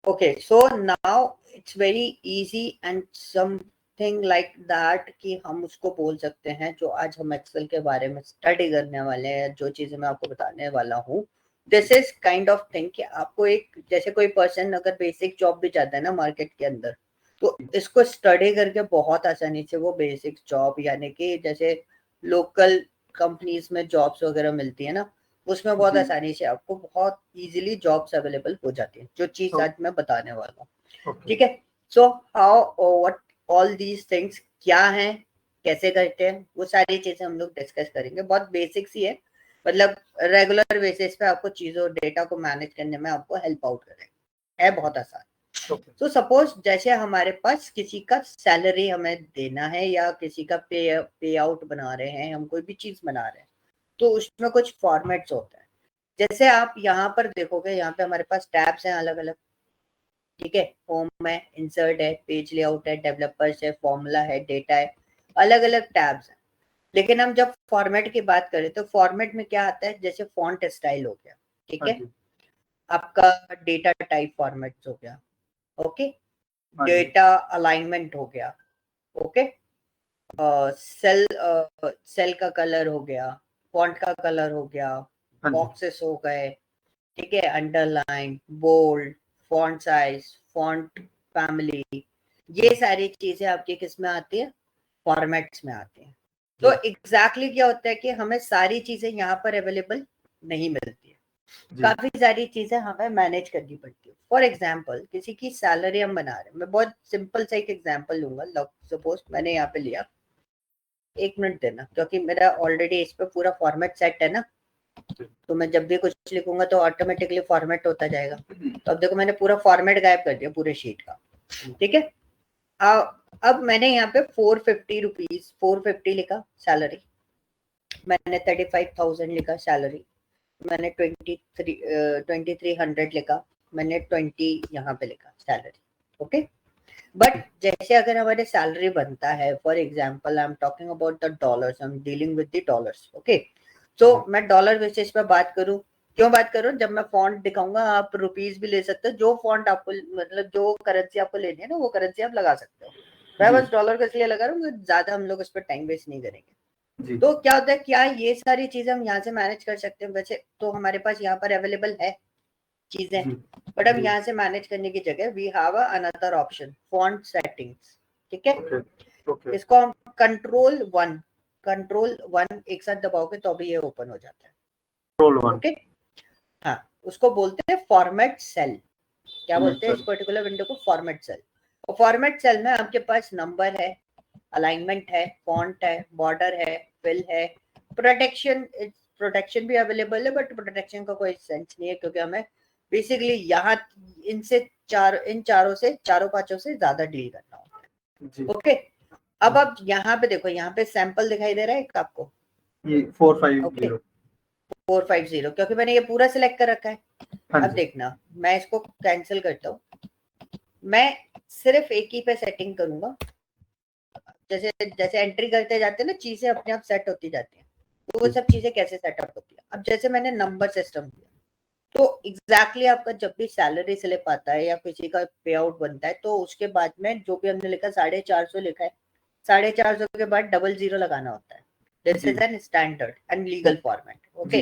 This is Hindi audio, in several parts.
Okay, so now it's very easy and something like that कि हम उसको बोल सकते हैं, जो आज हम एक्सेल के बारे में स्टडी करने वाले हैं, जो चीजें मैं आपको बताने वाला हूँ, this is kind of thing कि आपको एक, जैसे कोई पर्सन अगर बेसिक जॉब भी चाहता है ना मार्केट के अंदर, तो इसको स्टडी करके बहुत आसानी से वो बेसिक जॉब, यानी कि जैसे लोकल कंपनीज में जॉब्स वगैरह मिलती है ना, उसमें बहुत आसानी से आपको बहुत इजीली जॉब्स अवेलेबल हो जाती है, जो चीज आज मैं बताने वाला हूँ। ठीक है, so how what all these things क्या हैं, कैसे करते हैं, वो सारी चीजें हम लोग डिस्कस करेंगे। बहुत बेसिक सी है, मतलब रेगुलर बेसिस पे आपको चीजों डेटा को मैनेज करने में आपको हेल्प आउट करेगा, है बहुत आसान। तो सपोज जैसे हमारे पास किसी का सैलरी हमें देना है, या किसी का पे आउट बना रहे हैं, हम कोई भी चीज बना रहे हैं, तो उसमें कुछ फॉर्मेट्स होता है। जैसे आप यहाँ पर देखोगे, यहाँ पे हमारे पास टैब्स हैं अलग अलग। ठीक है, होम है, इंसर्ट है, पेज लेआउट है, डेवलपर्स है, फॉर्मूला है, डेटा है, अलग अलग टैब्स हैं। लेकिन हम जब फॉर्मेट की बात करें तो फॉर्मेट में क्या आता है, जैसे फॉन्ट स्टाइल हो गया, ठीक है, आपका डेटा टाइप फॉर्मेट हो गया, ओके, डेटा अलाइनमेंट हो गया, ओके, सेल सेल का कलर हो गया, फॉन्ट का कलर हो गया, बॉक्सेस हो गए, ठीक है, underline, bold, font size, font family, ये सारी चीजें आपकी किस में आती है, फॉर्मेट्स में आती हैं। तो एग्जैक्टली क्या होता है कि हमें सारी चीजें यहाँ पर अवेलेबल नहीं मिलती है, काफी सारी चीजें हमें मैनेज करनी पड़ती है। फॉर एग्जाम्पल किसी की सैलरी हम बना रहे हैं, मैं बहुत सिंपल सा एक एग्जाम्पल लूंगा। सपोज मैंने यहाँ पे लिया, एक मिनट देना, क्योंकि मेरा ऑलरेडी इस पे पूरा फॉर्मेट सेट है ना, तो मैं जब भी कुछ लिखूंगा तो ऑटोमेटिकली फॉर्मेट होता जाएगा। तो अब देखो मैंने पूरा फॉर्मेट गायब कर दिया पूरे शीट का, ठीक है। अब मैंने यहाँ पे 450 रुपीज 450 लिखा सैलरी, मैंने 35,000 लिखा सैलरी, मैंने 2300 लिखा, मैंने 20 यहाँ पे लिखा सैलरी, ओके। बट जैसे अगर हमारे सैलरी बनता है, for example I am talking about the dollars, I am dealing with the dollars, okay. तो मैं डॉलर बेसिस पे बात करूं, क्यों बात करूं, जब मैं फॉन्ट दिखाऊंगा आप रुपीज भी ले सकते हो, जो फॉन्ट आपको, मतलब जो करेंसी आपको लेनी है ना, वो करेंसी आप लगा सकते हो। मैं बस डॉलर का इसलिए लगा रहा हूँ, ज्यादा हम लोग इस पर टाइम वेस्ट नहीं करेंगे। तो क्या होता है, क्या ये सारी चीजें हम यहाँ से मैनेज कर सकते हैं? वैसे तो हमारे पास यहाँ पर अवेलेबल है चीजें, बट अब यहाँ से मैनेज करने की जगह we have another option, font settings, ठीक है। इसको हम कंट्रोल वन एक साथ दबाओगे तो अभी ये ओपन हो जाता है, ओके। हाँ, उसको बोलते हैं फॉर्मेट सेल। क्या बोलते हैं इस पर्टिकुलर विंडो को? Format cell. और फॉर्मेट सेल में आपके पास नंबर है, अलाइनमेंट है, फॉन्ट है, बॉर्डर है, फिल है, प्रोटेक्शन भी अवेलेबल है, बट प्रोटेक्शन का कोई सेंस नहीं है, क्योंकि हमें बेसिकली यहाँ इन चारों पांचों से ज्यादा डील करना होता है, ओके। अब आप यहाँ पे देखो, यहाँ पे सैंपल दिखाई दे रहा है एक आपको, ये 450, 450, क्योंकि मैंने ये पूरा सिलेक्ट कर रखा है। अब देखना, मैं इसको कैंसिल करता हूँ, मैं सिर्फ एक ही पे सेटिंग करूंगा। जैसे जैसे एंट्री करते जाते हैं ना, चीजें अपने आप सेट होती जाती हैं, तो वो सब चीजें कैसे सेटअप होती है। अब जैसे मैंने नंबर सिस्टम दिया, तो एग्जैक्टली आपका जब भी सैलरी स्लिप आता है या किसी का पे आउट बनता है, तो उसके बाद में जो भी हमने लिखा 450 लिखा है, 450 के बाद 00 लगाना होता है। This is N standard and legal format, okay.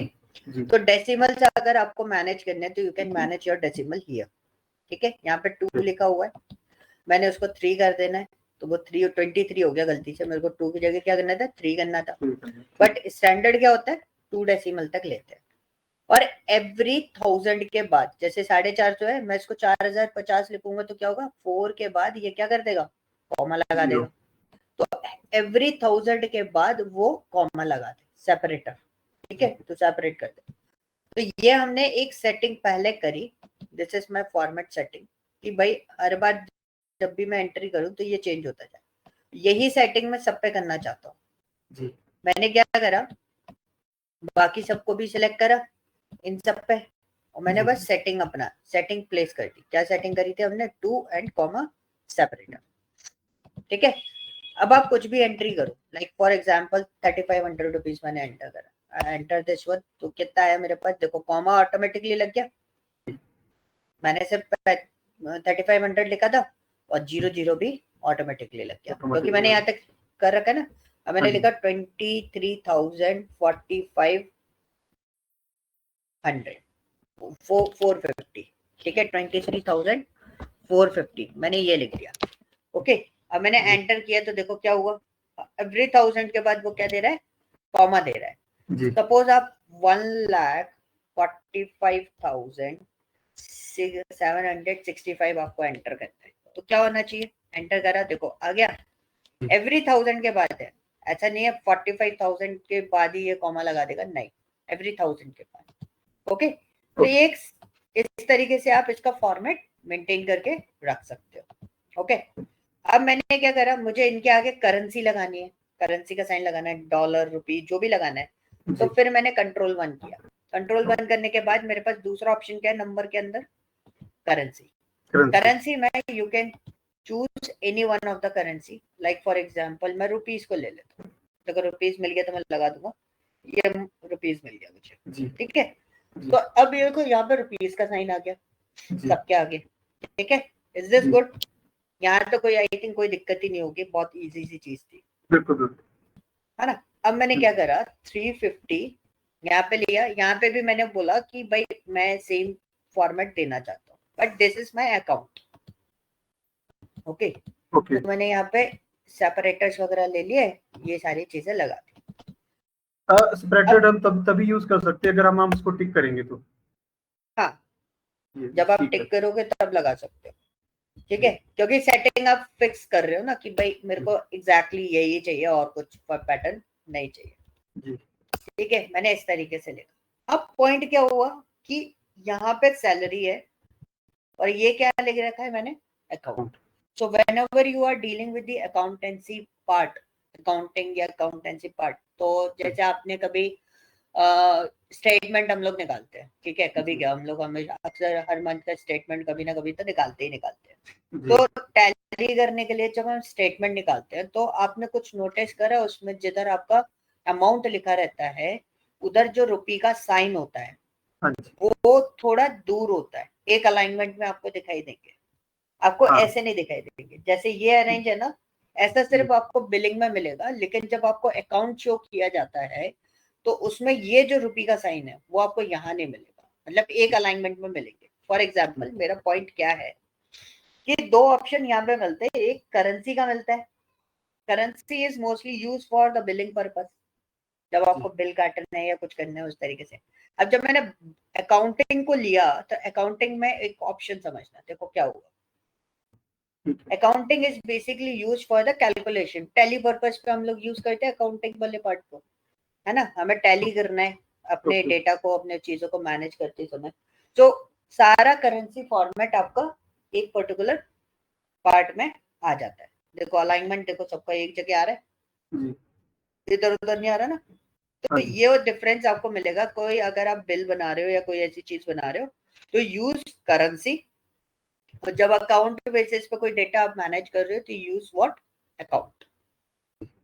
तो डेसिमल से अगर आपको मैनेज करने हैं तो you can manage your decimal here, ठीक है। यहाँ पे 2 लिखा हुआ है, मैंने उसको 3 कर देना है, तो वो 23 हो गया, गलती से मेरे को 2 की जगह क्या करना था, 3 करना था। बट स्टैंडर्ड क्या होता है, 2 डेसिमल तक लेते हैं। और एवरी 1000 के बाद, जैसे 450 है, मैं इसको 4050 लिखूंगा तो क्या होगा, 4 के बाद ये क्या कर देगा, कॉमा लगा देगा। तो एवरी 1000 के बाद वो कॉमा लगा दे, सेपरेटर, ठीक है, तो सेपरेट कर दे। तो ये हमने एक सेटिंग पहले करी, this is my format setting, कि भाई हर बार जब भी मैं एंट्री करूं तो ये चेंज होता जाए। यही सेटिंग मैं सब पे करना चाहता हूँ। मैंने क्या करा, बाकी सबको भी सिलेक्ट करा इन सब पे, और मैंने बस सेटिंग प्लेस कर दी। क्या सेटिंग करी थी हमने, 2 एंड कॉमा सेपरेटर, ठीक है। अब आप कुछ भी एंट्री करो, लाइक फॉर एग्जांपल 3500 रुपीज मैंने एंटर करा, एंटर दिस वन, तो कितना आया मेरे पास, देखो कॉमा ऑटोमेटिकली लग गया। मैंने सिर्फ 3500 लिखा था और 00 भी ऑटोमेटिकली लग गया क्योंकि मैंने यहाँ तक कर रखा है ना। अब मैंने लिखा 23,045 450, ठीक है, 23,450 मैंने ये लिख दिया। ओके, अब मैंने एंटर किया तो देखो क्या हुआ, एवरी 1000 के बाद वो क्या दे रहा है, कॉमा दे रहा है। सपोज आप 1,45,765 आपको एंटर करना है तो क्या होना चाहिए, एंटर करा, देखो आ गया, एवरी 1000 के बाद है, ऐसा नहीं है 45,000 के बाद ही ये कॉमा लगा देगा, नहीं, एवरी 1000 के बाद। ओके, तो एक इस तरीके से आप इसका फॉर्मेट मेंटेन करके रख सकते हो। ओके, अब मैंने क्या करा, मुझे इनके आगे करेंसी लगानी है, करेंसी का साइन लगाना है, डॉलर, रुपी, जो भी लगाना है, तो फिर मैंने कंट्रोल 1 किया। कंट्रोल 1 करने के बाद मेरे पास दूसरा ऑप्शन क्या है, नंबर के अंदर करेंसी। करेंसी में you can choose any one of the currency, like for example मैं रुपीस को ले लेता हूँ, तो अगर रुपीस मिल गया तो मैं लगा दूंगा, ये रुपीस मिल गया मुझे, ठीक है। तो अब ये देखो यहाँ पे रुपीस का साइन आ गया सबके आगे, ठीक है, इज दिस गुड? यहाँ तो कोई आई थिंक कोई दिक्कत ही नहीं होगी, बहुत इजी सी चीज थी, बिल्कुल, है ना। अब मैंने क्या करा, 350 यहाँ पे लिया, यहाँ पे भी मैंने बोला कि भाई मैं सेम फॉर्मेट देना चाहता हूँ, but this is my account. Okay, तो मैंने यहाँ पे सेपरेटर्स वगैरह ले लिए, ये सारी चीजें लगा दी। सेपरेटेड हम तभी यूज कर सकते हैं अगर हम उसको टिक करेंगे तो, हाँ, जब आप टिक करोगे तब लगा सकते हो, ठीक है, क्योंकि सेटिंग आप फिक्स कर रहे हो ना कि भाई मेरे को एग्जैक्टली यही चाहिए और कुछ पैटर्न नहीं चाहिए, ठीक है, मैंने इस तरीके से लिखा। अब पॉइंट क्या हुआ कि यहाँ पे सैलरी है और ये क्या लिख रखा है मैंने, account. So whenever you are dealing with the accountancy part, accounting या अकाउंटेंसी पार्ट, तो जैसे आपने कभी स्टेटमेंट हम लोग निकालते हैं, ठीक है, कभी क्या हम लोग हमेशा अक्सर हर मंथ का स्टेटमेंट कभी ना कभी तो निकालते हैं। तो टैली करने के लिए जब हम स्टेटमेंट निकालते हैं तो आपने कुछ नोटिस करा, उसमें जिधर आपका अमाउंट लिखा रहता है उधर जो रुपी का साइन होता है वो थोड़ा दूर होता है, एक अलाइनमेंट में आपको दिखाई देंगे, आपको ऐसे नहीं दिखाई देंगे जैसे ये अरेंज है ना, ऐसा सिर्फ आपको बिलिंग में मिलेगा, लेकिन जब आपको अकाउंट शो किया जाता है तो उसमें ये जो रुपी का साइन है वो आपको यहाँ नहीं मिलेगा, मतलब एक अलाइनमेंट में मिलेंगे। फॉर एग्जाम्पल मेरा पॉइंट क्या है कि दो ऑप्शन यहाँ पे मिलते हैं, एक करेंसी का मिलता है, currency is mostly use for the billing purpose, जब आपको बिल काटना है या कुछ करना है उस तरीके से। अब जब मैंने अकाउंटिंग को लिया तो अकाउंटिंग में एक ऑप्शन समझना, देखो क्या होगा, accounting is basically use for the calculation, tally purpose पे हम लोग यूज करते हैं अकाउंटिंग वाले पार्ट को, है ना, हमें टैली करना है अपने डेटा को, अपने चीजों को मैनेज करते समय, तो सारा करेंसी फॉर्मेट आपका एक पर्टिकुलर पार्ट में आ जाता है। देखो अलाइनमेंट देखो सबका एक जगह आ रहा है, इधर उधर नहीं आ रहा ना, तो ये डिफरेंस आपको मिलेगा। कोई अगर आप बिल बना रहे हो या कोई ऐसी चीज बना रहे हो तो यूज करेंसी, और जब अकाउंट बेसिस पे कोई डेटा आप मैनेज कर रहे हो तो यूज व्हाट, अकाउंट,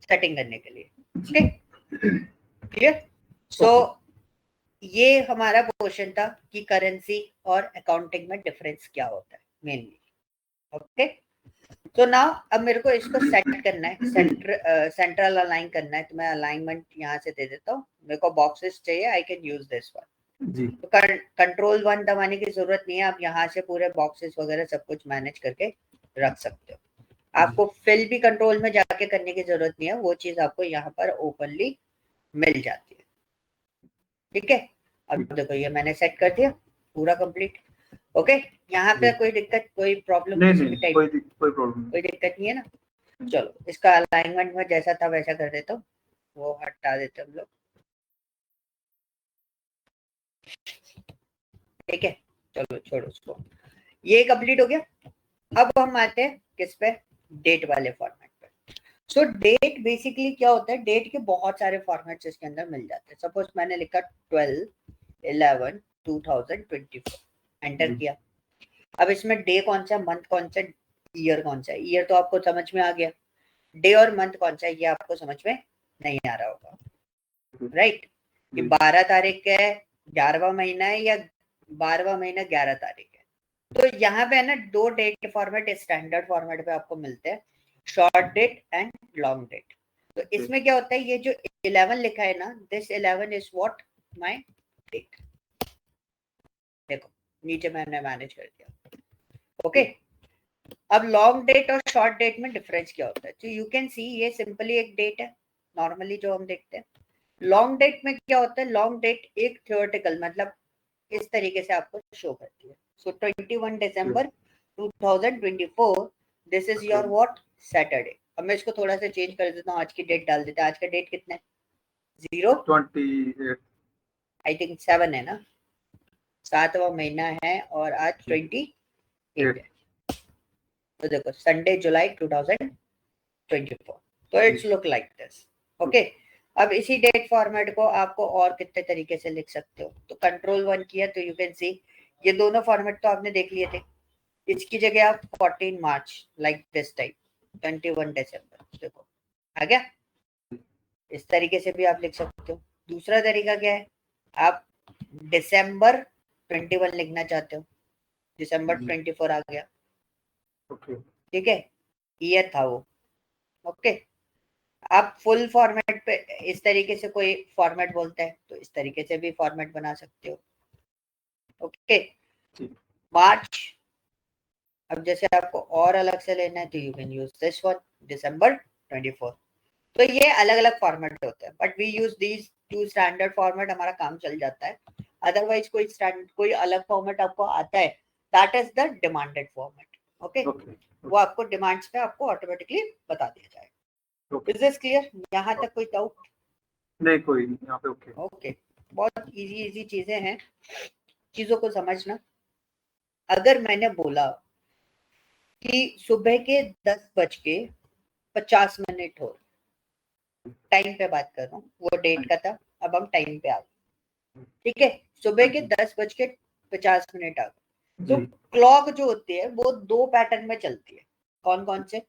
सेटिंग करने के लिए, ओके, क्लियर। सो ये हमारा क्वेश्चन था कि करेंसी और अकाउंटिंग में डिफरेंस क्या होता है मेनली, ओके। तो नाउ अब मेरे को इसको सेट करना है, सेंट्रल अलाइन करना है, तो मैं अलाइनमेंट यहाँ से दे देता हूँ, मेरे को बॉक्सेस चाहिए, I can use this one जी, तो कंट्रोल 1 दबाने की जरूरत नहीं है, आप यहाँ से पूरे बॉक्सेस वगैरह सब कुछ मैनेज करके रख सकते हो, आपको फिल भी कंट्रोल में जाके करने की जरूरत नहीं है, वो चीज आपको यहाँ पर ओपनली मिल जाती है, ठीक है। अब देखो ये मैंने सेट कर दिया पूरा कंप्लीट, ओके। यहाँ पे कोई दिक्कत, कोई प्रॉब्लम, नहीं, कोई प्रॉब्लम, कोई दिक्कत नहीं है ना। चलो इसका अलाइनमेंट में जैसा था वैसा कर देता हूँ, वो हटा देते हम लोग, ठीक है, चलो छोड़ो उसको, ये कंप्लीट हो गया। अब हम आते हैं किस पे, डेट वाले फॉर्मेट पे। सो डेट बेसिकली क्या होता है, डेट के बहुत सारे फॉर्मेट्स इसके अंदर मिल जाते हैं। सपोज मैंने लिखा 12/11/2024, एंटर किया। अब इसमें डे कौन सा, मंथ कौन सा, ईयर कौन सा, ईयर तो आपको समझ में आ गया, डे और मंथ कौन सा ये आपको समझ में नहीं आ रहा होगा, राइट, कि 12 तारीख है 11वां महीना है या 12वां महीना 11 तारीख है, तो यहाँ पे है ना दो डेट फॉर्मेट स्टैंडर्ड फॉर्मेट पे आपको मिलते हैं, short date and long date. तो इसमें क्या होता है, ये जो 11 लिखा है ना, this 11 is what my date. देखो नीचे मैंने मैनेज कर दिया। ओके, अब लॉन्ग डेट और शॉर्ट डेट में डिफरेंस क्या होता है? तो यू कैन सी ये सिंपली एक डेट है नॉर्मली जो हम देखते हैं। लॉन्ग डेट में क्या होता है, लॉन्ग डेट एक थियोरेटिकल मतलब इस तरीके से आपको शो करती है। सो 21 दिसंबर 2024 this is your what Saturday. अब मैं इसको थोड़ा सा चेंज कर देता हूँ, आज की डेट डाल देता हूँ। आज का डेट कितना है? 28 आई थिंक 7 है ना, 7वां महीना है और आज 28 है। तो देखो संडे जुलाई 2024। तो it's look like this. Okay, अब इसी डेट फॉर्मेट को आपको और कितने तरीके से लिख सकते हो? तो कंट्रोल 1 किया तो यू कैन सी ये दोनों फॉर्मेट तो आपने देख लिए थे। इसकी जगह आप 14 मार्च लाइक दिस टाइप, 21 दिसंबर, देखो आ गया। इस तरीके से भी आप लिख सकते हो। दूसरा तरीका क्या है, आप दिसंबर 21 लिखना चाहते हो, दिसंबर 24 आ गया। ठीक है, ईयर था वो। ओके, आप फुल फॉर्मेट पे इस तरीके से कोई फॉर्मेट बोलता है तो इस तरीके से भी फॉर्मेट बना सकते हो। ओके, मार्च, अब जैसे आपको और अलग से लेना है तो you can use this one, December 24। तो ये अलग अलग फॉर्मेट होते हैं, but we use these two standard format, हमारा काम चल जाता है। अदरवाइज कोई अलग फॉर्मेट आपको आता है, that is the demanded format. Okay, वो आपको डिमांड्स पे आपको ऑटोमेटिकली बता दिया जाएगा। Is this clear? यहाँ तक कोई डाउट? नहीं, कोई नहीं यहाँ पे। ओके ओके, बहुत इजी चीजें हैं, चीजों को समझना। अगर मैंने बोला कि सुबह के 10:50 हो, टाइम पे बात कर रहा हूँ, वो डेट का था, अब हम टाइम पे आ गए। ठीक है, सुबह के 10:50 आ गए। तो क्लॉक जो होती है वो दो पैटर्न में चलती है। कौन कौन से?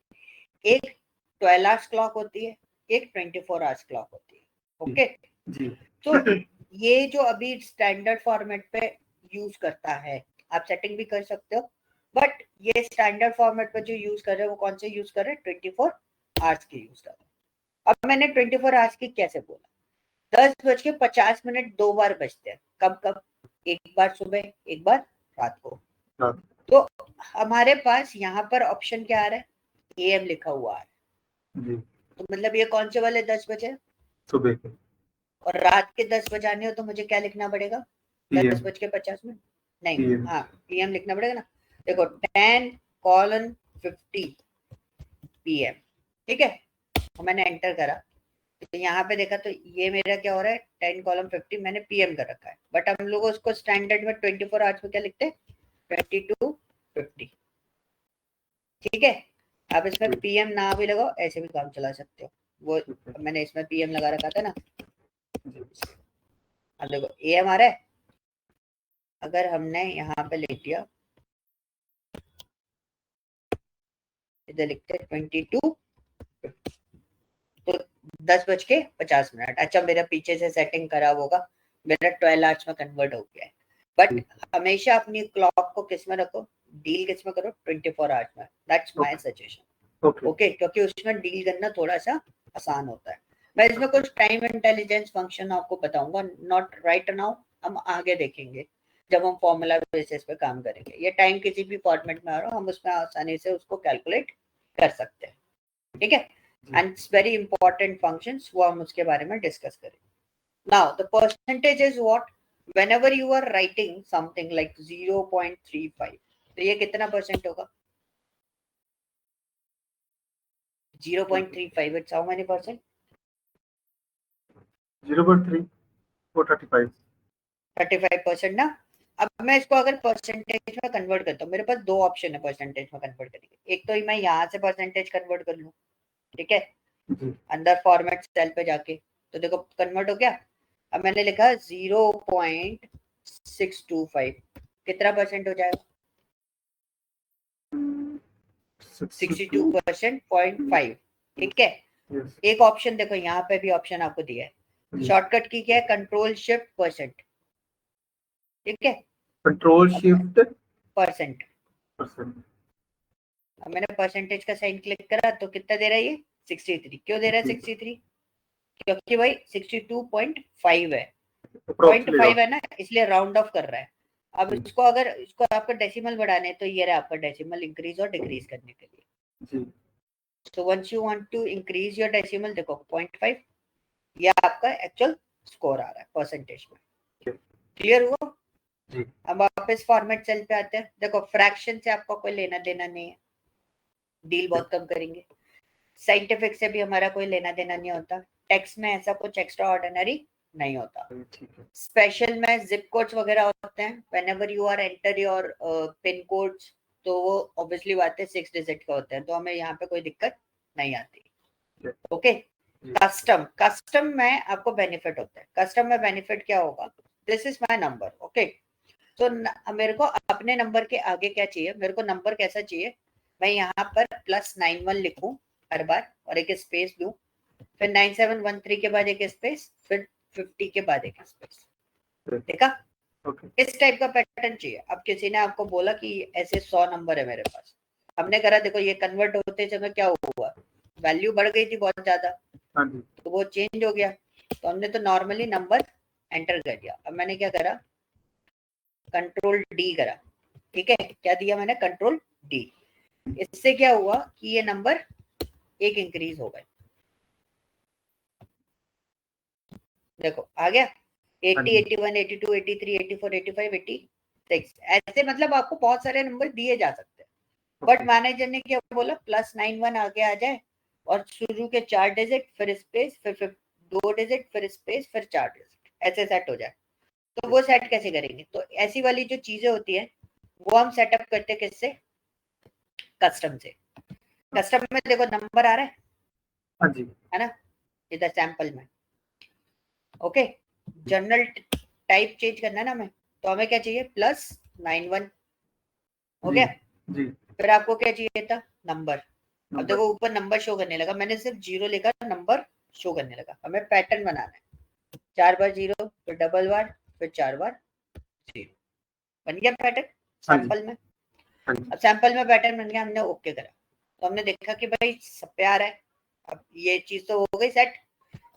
एक 12 आवर्स क्लॉक होती है, एक 24 आवर्स क्लॉक होती है। ओके जी। तो ये जो अभी स्टैंडर्ड फॉर्मेट पे यूज करता है, आप सेटिंग भी कर सकते हो, बट ये स्टैंडर्ड फॉर्मेट पे जो यूज कर रहे हैं वो कौन से यूज कर रहे हैं? 24 आवर्स की यूज कर रहे हैं। अब मैंने 24 आवर्स की कैसे बोला? 10:50 दो बार बजते हैं। कब कब? एक बार सुबह, एक बार रात को। तो हमारे पास यहाँ पर ऑप्शन क्या आ रहा है? एएम लिखा हुआ है। तो मतलब ये कौन से वाले 10 बजे? सुबह के। और रात के 10 बजाने हो तो मुझे क्या लिखना पड़ेगा? 10:50 नहीं, हाँ पीएम लिखना पड़ेगा ना। देखो 10:50 PM। ठीक है, तो मैंने एंटर करा तो यहाँ पे देखा तो ये मेरा क्या हो रहा है, 10:50 मैंने पीएम कर रखा है, बट हम लोग उसको स्टैंडर्ड में 24 आवर्स में क्या लिखते हैं? 22:50। ठीक है, आप इसमें पीएम ना भी लगाओ, ऐसे भी काम चला सकते हो। वो मैंने इसमें पीएम लगा रखा था ना। अब देखो एएम आ रहा है, अगर हमने यहाँ पे लिख दिया, इधर लिखते 22, तो 10:50। अच्छा मेरा पीछे से सेटिंग खराब होगा, मेरा 12 आवर्स में कन्वर्ट हो गया है। बट हमेशा अपनी क्लॉक को किस में रखो, डील किस में करो? 24 आवर्स में। That's my suggestion. ओके, क्योंकि उसमें डील करना थोड़ा सा आसान होता है। मैं इसमें कुछ टाइम इंटेलिजेंस फंक्शन आपको बताऊंगा, नॉट राइट नाउ, हम आगे देखेंगे जब हम फॉर्मूला बेसिस पे काम करेंगे। ये टाइम किसी भी फॉर्मेट में आ रहा हो, हम उसमें आसानी से उसको कैलकुलेट कर सकते हैं। ठीक है, and it's very important functions, वो हम उसके बारे में डिस्कस करेंगे। Now the percentage is what, whenever you are writing something like 0.35, तो ये कितना परसेंट होगा? 0.35, it's how many percent? 0.3 or 35 35% ना। अब मैं इसको अगर परसेंटेज में कन्वर्ट करता हूँ, मेरे पास दो ऑप्शन है परसेंटेज में कन्वर्ट करने के। एक तो मैं यहाँ से परसेंटेज कन्वर्ट कर लूँ, ठीक है, अंदर फॉर्मेट सेल पे जाके, तो देखो कन्वर्ट हो गया। अब मैंने लिखा 0.625, कितना परसेंट हो जाएगा? 62.5। ठीक है, एक ऑप्शन देखो यहाँ पे भी ऑप्शन आपको दिया है, शॉर्टकट की क्या है? Control shift percent. ठीक है, कंट्रोल शिफ्ट परसेंट, अब मैंने परसेंटेज का साइन क्लिक करा तो कितना दे रहा है ये 63। क्यों दे रहा है 63? क्योंकि भाई 62.5 है, 0.5 है ना, इसलिए राउंड ऑफ कर रहा है। अब इसको अगर इसको आपको डेसिमल बढ़ाने तो ये रहा आपका डेसिमल इंक्रीज और डिक्रीज करने के लिए। So once you want to increase your decimal, देखो 0.5 ये आपका एक्चुअल स्कोर आ रहा है परसेंटेज में। क्लियर हुआ? अब वापस फॉर्मेट सेल पे आते हैं। देखो फ्रैक्शन से आपका कोई लेना देना नहीं है, डील बहुत कम करेंगे। साइंटिफिक से भी हमारा कोई लेना देना नहीं होता। टेक्स्ट में ऐसा कुछ एक्स्ट्रा ऑर्डिनरी नहीं होता। स्पेशल में जिप कोड्स वगैरह होते हैं। Whenever you are enter your pin codes तो वो ऑब्वियसली बात है 6 डिजिट का होते हैं, तो हमें यहाँ पे कोई दिक्कत नहीं आती। ओके। कस्टम में आपको बेनिफिट होता है। कस्टम में बेनिफिट क्या होगा? This is my number, okay. तो मेरे को अपने नंबर के आगे क्या चाहिए? मेरे को नंबर कैसा चाहिए? मैं यहाँ पर +91 लिखूं हर बार और एक स्पेस दूं, फिर 9713 के बाद एक स्पेस, फिर 50 के बाद एक स्पेस। देखा? इस टाइप का पैटर्न चाहिए। अब किसी ने आपको बोला कि ऐसे 100 नंबर है मेरे पास, हमने करा, देखो ये कन्वर्ट होते समय क्या हुआ, वैल्यू बढ़ गई थी बहुत ज्यादा, तो वो चेंज हो गया। तो हमने तो नॉर्मली नंबर एंटर कर दिया। अब मैंने क्या करा, कंट्रोल डी करा, ठीक है। क्या दिया मैंने? Control D. इससे क्या हुआ कि ये नंबर एक इंक्रीज हो गए। देखो आ गया 80, 81, 82, 83, 84, 85, 86। ऐसे मतलब आपको बहुत सारे नंबर दिए जा सकते हैं। बट मैनेजर ने क्या बोला, +91 आगे आ जाए और शुरू के 4 डिजिट, फिर स्पेस, फिर 2 डिजिट, फिर स्पेस, फिर 4 डिजिट, ऐसे सेट हो जाए। तो वो सेट कैसे करेंगे? तो ऐसी वाली जो चीजें होती है वो हम सेटअप करते किससे? कस्टम से। कस्टम में देखो नंबर आ रहा है, हाँ जी, है ना, इधर सैंपल में। ओके। जनरल टाइप चेंज करना है ना हमें, तो हमें क्या चाहिए? +91 हो गया। जी। फिर आपको क्या चाहिए था? नंबर। अब देखो ऊपर नंबर शो करने लगा, मैंने सिर्फ 0 लिखा, नंबर शो करने लगा। हमें पैटर्न बनाना है, 4 बार 0, फिर डबल बार, फिर 4 बार 0। बन गया पैटर्न सैंपल में। अब सैंपल में पैटर्न बन गया, हमने ओके करा तो हमने देखा कि भाई सब पे आ रहा है। अब ये चीज तो हो गई सेट,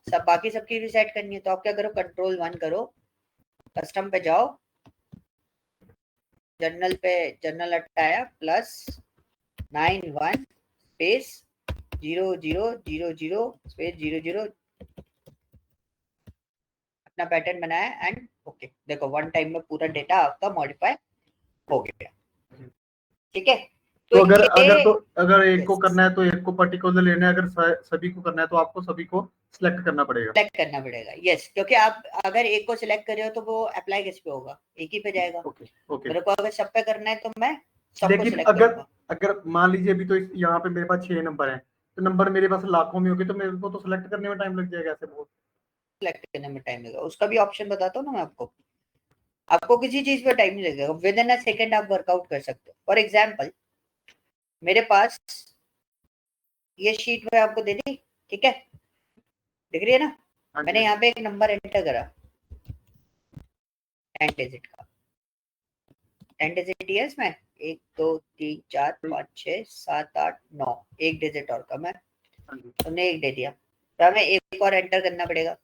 सब बाकी सबकी भी सेट करनी है। तो आप क्या करो, कंट्रोल 1 करो, कस्टम पे जाओ, जनरल पे जनरल हटाया, +91 स्पेस 0000 स्पेस 00, अपना पैटर्न बनाया एंड ओके। देखो 1 टाइम में पूरा डेटा आपका मॉडिफाई हो गया। ठीक है। तो अगर एक को करना है तो एक को पर्टिकुलर लेना है, अगर सभी को करना है तो आपको सभी को सिलेक्ट करना पड़ेगा। यस, क्योंकि आप अगर एक को सिलेक्ट कर रहे हो तो वो अप्लाई किस पे होगा? एक ही पे जाएगा। ओके। मेरे को अगर सब पे करना है तो मैं सबको सिलेक्ट करूंगा। अगर मान लीजिए अभी तो यहाँ पे मेरे पास 6 नंबर हैं, तो नंबर मेरे पास लाखों में होंगे, तो मेरे को तो सिलेक्ट करने में टाइम लग जाएगा। ऐसे बहुत सिलेक्ट करने में टाइम लगेगा, उसका भी ऑप्शन बताता हूँ ना मैं आपको। आपको किसी चीज पे टाइम नहीं लगेगा, विद इन अ सेकंड आप वर्कआउट कर सकते हो। फॉर एग्जांपल मेरे पास ये शीट में आपको दे दी, ठीक है, दिख रही है ना। मैंने यहाँ पे एक नंबर एंटर करा 10 डिजिट का, 10 डिजिट है इसमें, 1 2 3 4 5 6 7 8 9, एक डिजिट और कम है, तुमने एक दे दिया, तो हमें एक और एंटर करना पड़ेगा।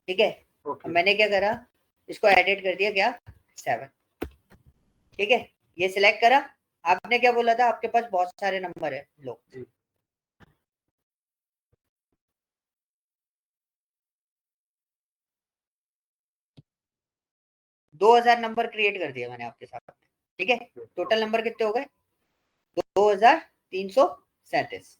ठीक है। मैंने क्या करा, इसको एडिट कर दिया, क्या 7। ठीक है, ये सिलेक्ट करा। आपने क्या बोला था, आपके पास बहुत सारे नंबर है, लो 2000 नंबर क्रिएट कर दिया मैंने आपके साथ। ठीक है, टोटल नंबर कितने हो गए? 2337।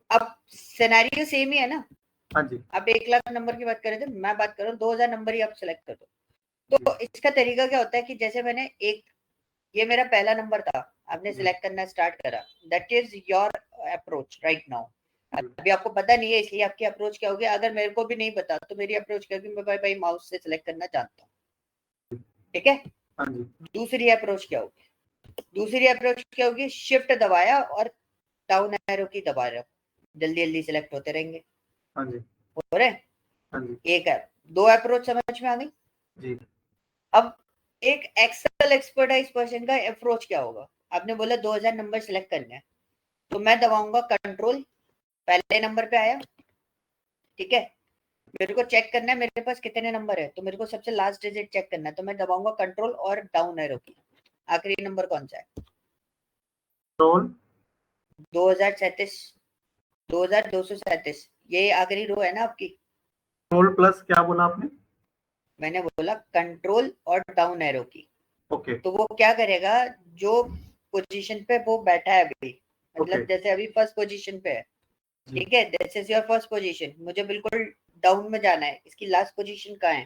अब सिनेरियो सेम ही है ना। हाँ जी। आप 1 लाख नंबर की बात कर रहे थे, मैं बात कर रहा हूँ 2000 नंबर ही आप सिलेक्ट कर दो। तो इसका तरीका क्या होता है कि जैसे मैंने ये मेरा पहला नंबर था, आपने सिलेक्ट करना स्टार्ट करा, that is your approach right now. अभी आपको पता नहीं है इसलिए आपकी अप्रोच क्या होगी। अगर मेरे को भी नहीं पता तो मेरी अप्रोच क्या होगी, मैं भाई माउस से सिलेक्ट करना जानता हूँ। ठीक है। दूसरी अप्रोच क्या होगी? दूसरी अप्रोच क्या होगी, शिफ्ट दबाया और डाउन एरो की दबा रहा, जल्दी जल्दी सिलेक्ट होते रहेंगे। हाँ जी। हो रहे? हाँ जी। एक है, 2 अप्रोच समझ में आ गई। जी। अब एक एक्सेल एक्सपर्टाइज पर्सन का अप्रोच क्या होगा? आपने बोला 2000 नंबर सिलेक्ट करने हैं, तो मैं दबाऊंगा कंट्रोल, पहले नंबर पे आया, ठीक है, मेरे को चेक करना है मेरे पास कितने नंबर है, तो मेरे को सबसे लास्ट डिजिट चेक करना है, तो मैं दबाऊंगा कंट्रोल और डाउन एरो की, आखिरी नंबर कौन सा है? कंट्रोल 2037, 2237, ये आखिरी रो है ना आपकी। कंट्रोल प्लस क्या बोला आपने? मैंने बोला कंट्रोल और डाउन एरो की। ओके तो वो क्या करेगा, जो पोजीशन पे वो बैठा है अभी, मतलब ओके जैसे अभी फर्स्ट पोजीशन पे है, जी ठीक है, this is your first position, मुझे बिल्कुल डाउन में जाना है, इसकी लास्ट पोजीशन कहाँ है?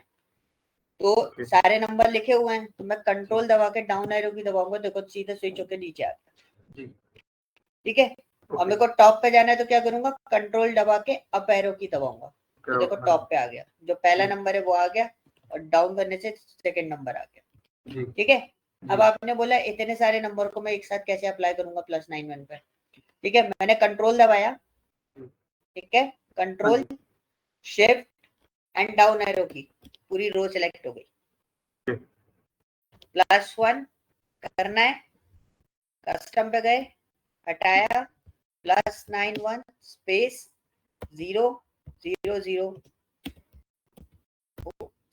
तो ओके सारे नंबर लिखे हुए हैं, तो मैं जी कंट्रोल दबा के डाउन एरो की दबाऊंगा, देखो सीधा स्विच होके नीचे आ गया, जी ठीक है। और ओके मेरे को टॉप पे जाना है तो क्या करूंगा, कंट्रोल दबा के अप एरो की दबाऊंगा, तो करो देखो हाँ टॉप पे आ गया, जो पहला जी नंबर है वो आ गया, और डाउन करने से सेकंड नंबर आ गया, जी ठीक है। अब जी आपने बोला इतने सारे नंबर को मैं एक साथ कैसे अप्लाई करूंगा +91 पे, ठीक है, मैंने कंट्रोल दबाया, जी, ठीक है, हाँ control G shift and down arrow key, पूरी रो सिलेक्ट हो गई, ओके +1 करना है, कस्टम पे गए, हटाया, +91 स्पेस 0 0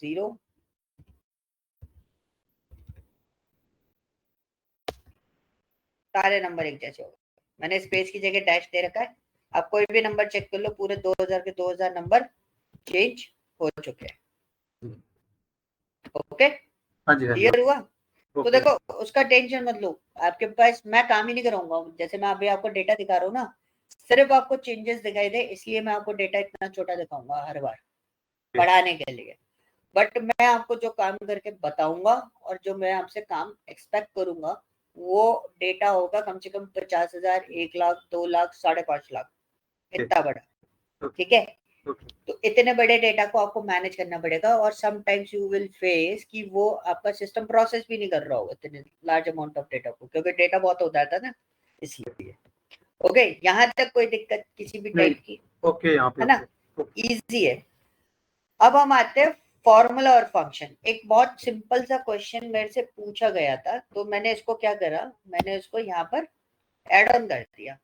0 सारे नंबर एक जैसे हो गए, मैंने स्पेस की जगह डैश दे रखा है, आप कोई भी नंबर चेक कर लो, पूरे 2000 के 2000 नंबर चेंज हो चुके हैं, ओके, हाँ जी हाँ जी क्लियर हुआ? तो ओके देखो उसका टेंशन मत लो, आपके पास मैं काम ही नहीं कराऊंगा, जैसे मैं अभी आपको डेटा दिखा रहा हूँ ना, सिर्फ आपको चेंजेस दिखाई दे, इसलिए मैं आपको डेटा इतना छोटा दिखाऊंगा हर बार पढ़ाने के लिए, बट मैं आपको जो काम करके बताऊंगा और जो मैं आपसे काम एक्सपेक्ट करूंगा, वो डेटा होगा कम से कम 50,000, 1 लाख, 2 लाख, 5.5 लाख, इतना बड़ा, ओके ठीक है। ओके तो इतने बड़े डेटा को आपको मैनेज करना पड़ेगा, और समटाइम्स यू विल फेस कि वो आपका सिस्टम प्रोसेस भी नहीं कर रहा होगा इतने लार्ज अमाउंट ऑफ डेटा को, क्योंकि डेटा बहुत होता था ना, इसलिए। ओके, यहाँ तक कोई दिक्कत किसी भी नहीं टाइप की, ओके यहाँ पे है ना, ओके ओके इजी है। अब हम आते हैं फॉर्मूला और फंक्शन। एक बहुत सिंपल सा क्वेश्चन मेरे से पूछा गया था, तो मैंने इसको क्या करा, मैंने इसको यहाँ पर एड ऑन कर दिया।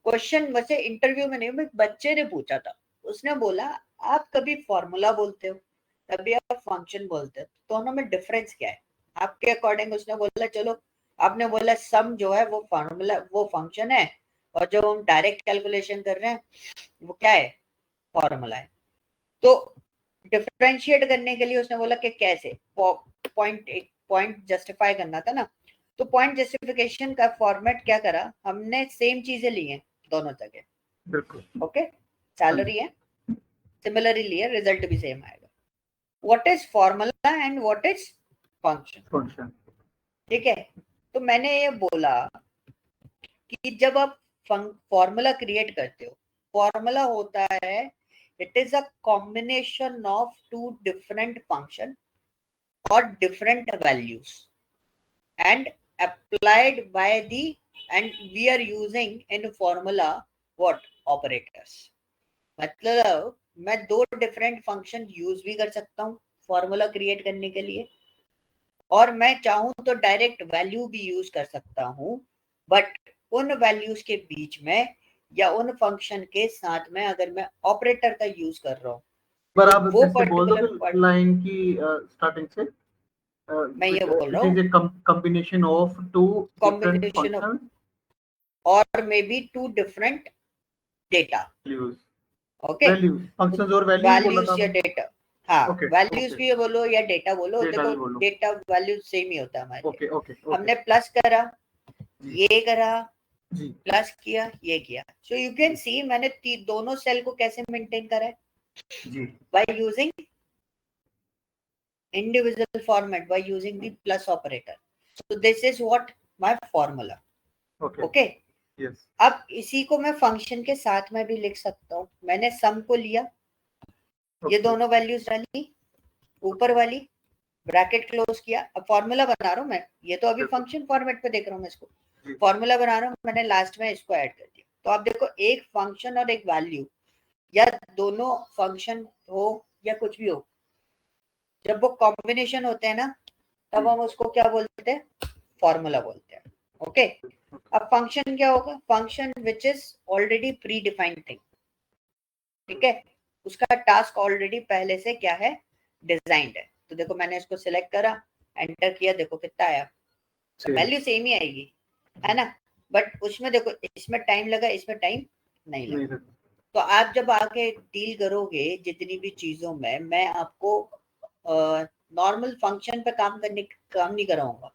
क्वेश्चन वैसे इंटरव्यू में नहीं, बच्चे ने पूछा था, उसने बोला आप कभी फॉर्मूला बोलते हो, कभी आप फंक्शन बोलते हो, दोनों में डिफरेंस क्या है आपके अकॉर्डिंग? उसने बोला चलो, आपने बोला सम जो है वो फॉर्मूला, वो फंक्शन है, और जो हम डायरेक्ट कैलकुलेशन कर रहे हैं वो क्या है, फॉर्मूला है। तो डिफरेंशिएट करने के लिए उसने बोला कि कैसे, पॉइंट जस्टिफाई करना था ना, तो पॉइंट जस्टिफिकेशन का फॉर्मेट क्या करा हमने, सेम चीजें ली हैं दोनों जगह, बिल्कुल ओके, हाँ जी सैलरी है, सिमिलरली ली है, रिजल्ट भी सेम आएगा। What is formula and what is function, function ठीक है। तो मैंने ये बोला कि जब आप फॉर्मूला क्रिएट करते हो, फॉर्मूला होता है, it is a combination of two different function or different values and applied by the, and we are using in formula what, operators। मतलब मैं दो डिफरेंट फंक्शन यूज भी कर सकता हूँ फॉर्मूला क्रिएट करने के लिए, और मैं चाहूं तो डायरेक्ट वैल्यू भी यूज कर सकता हूँ, बट उन वैल्यूज के बीच में या उन फंक्शन के साथ में अगर मैं ऑपरेटर का यूज कर रहा हूँ, पर तो आप वो फिर से बोल दो पर्टिकुलर कि लाइन की स्टार्टिंग से मैं ये बोल रहा इट इज हूँ, a combination of two different combination of, functions और maybe two different data, values okay, values functions और values बोला था वैल्यूज या आपने डेटा, हाँ ओके वैल्यूज ओके भी बोलो या डेटा बोलो, डेटा देखो भी बोलो डेटा वैल्यू सेम ही होता है हमारे लिए। ओके ओके ओके हमने प्लस करा, जी ये करा, जी प्लस किया, ये किया, सो यू कैन सी मैंने दोनों सेल को कैसे मेंटेन करा है, जी by using individual format, by using the plus operator। so this is what my formula, okay okay। Yes अब इसी को मैं फंक्शन के साथ में भी लिख सकता हूँ, मैंने सम को लिया, ये ओके दोनों वैल्यूज डाली, ऊपर वाली ब्रैकेट क्लोज किया, अब फॉर्मूला बना रहा हूँ मैं, ये तो अभी बिल्कुल फंक्शन फॉर्मेट पे देख रहा हूँ मैं इसको, जी फॉर्मूला बना रहा हूँ मैंने, लास्ट में इसको ऐड कर दिया, तो आप देखो एक फंक्शन और एक वैल्यू, या दोनों फंक्शन हो या कुछ भी हो, जब वो कॉम्बिनेशन होते हैं ना, तब हम उसको क्या बोलते हैं, फॉर्मूला बोलते हैं। ओके, अब फंक्शन क्या होगा, function which is already pre defined thing, ठीक है, उसका टास्क ऑलरेडी पहले से क्या है, डिजाइंड है। तो देखो मैंने इसको सिलेक्ट करा, एंटर किया, देखो कितना आया, वैल्यू सेम ही आएगी, है ना, बट उसमें देखो इसमें टाइम लगा, इसमें टाइम नहीं लगा। तो आप जब आगे डील करोगे जितनी भी चीजों में, मैं आपको नॉर्मल फंक्शन पे काम नहीं कराऊंगा,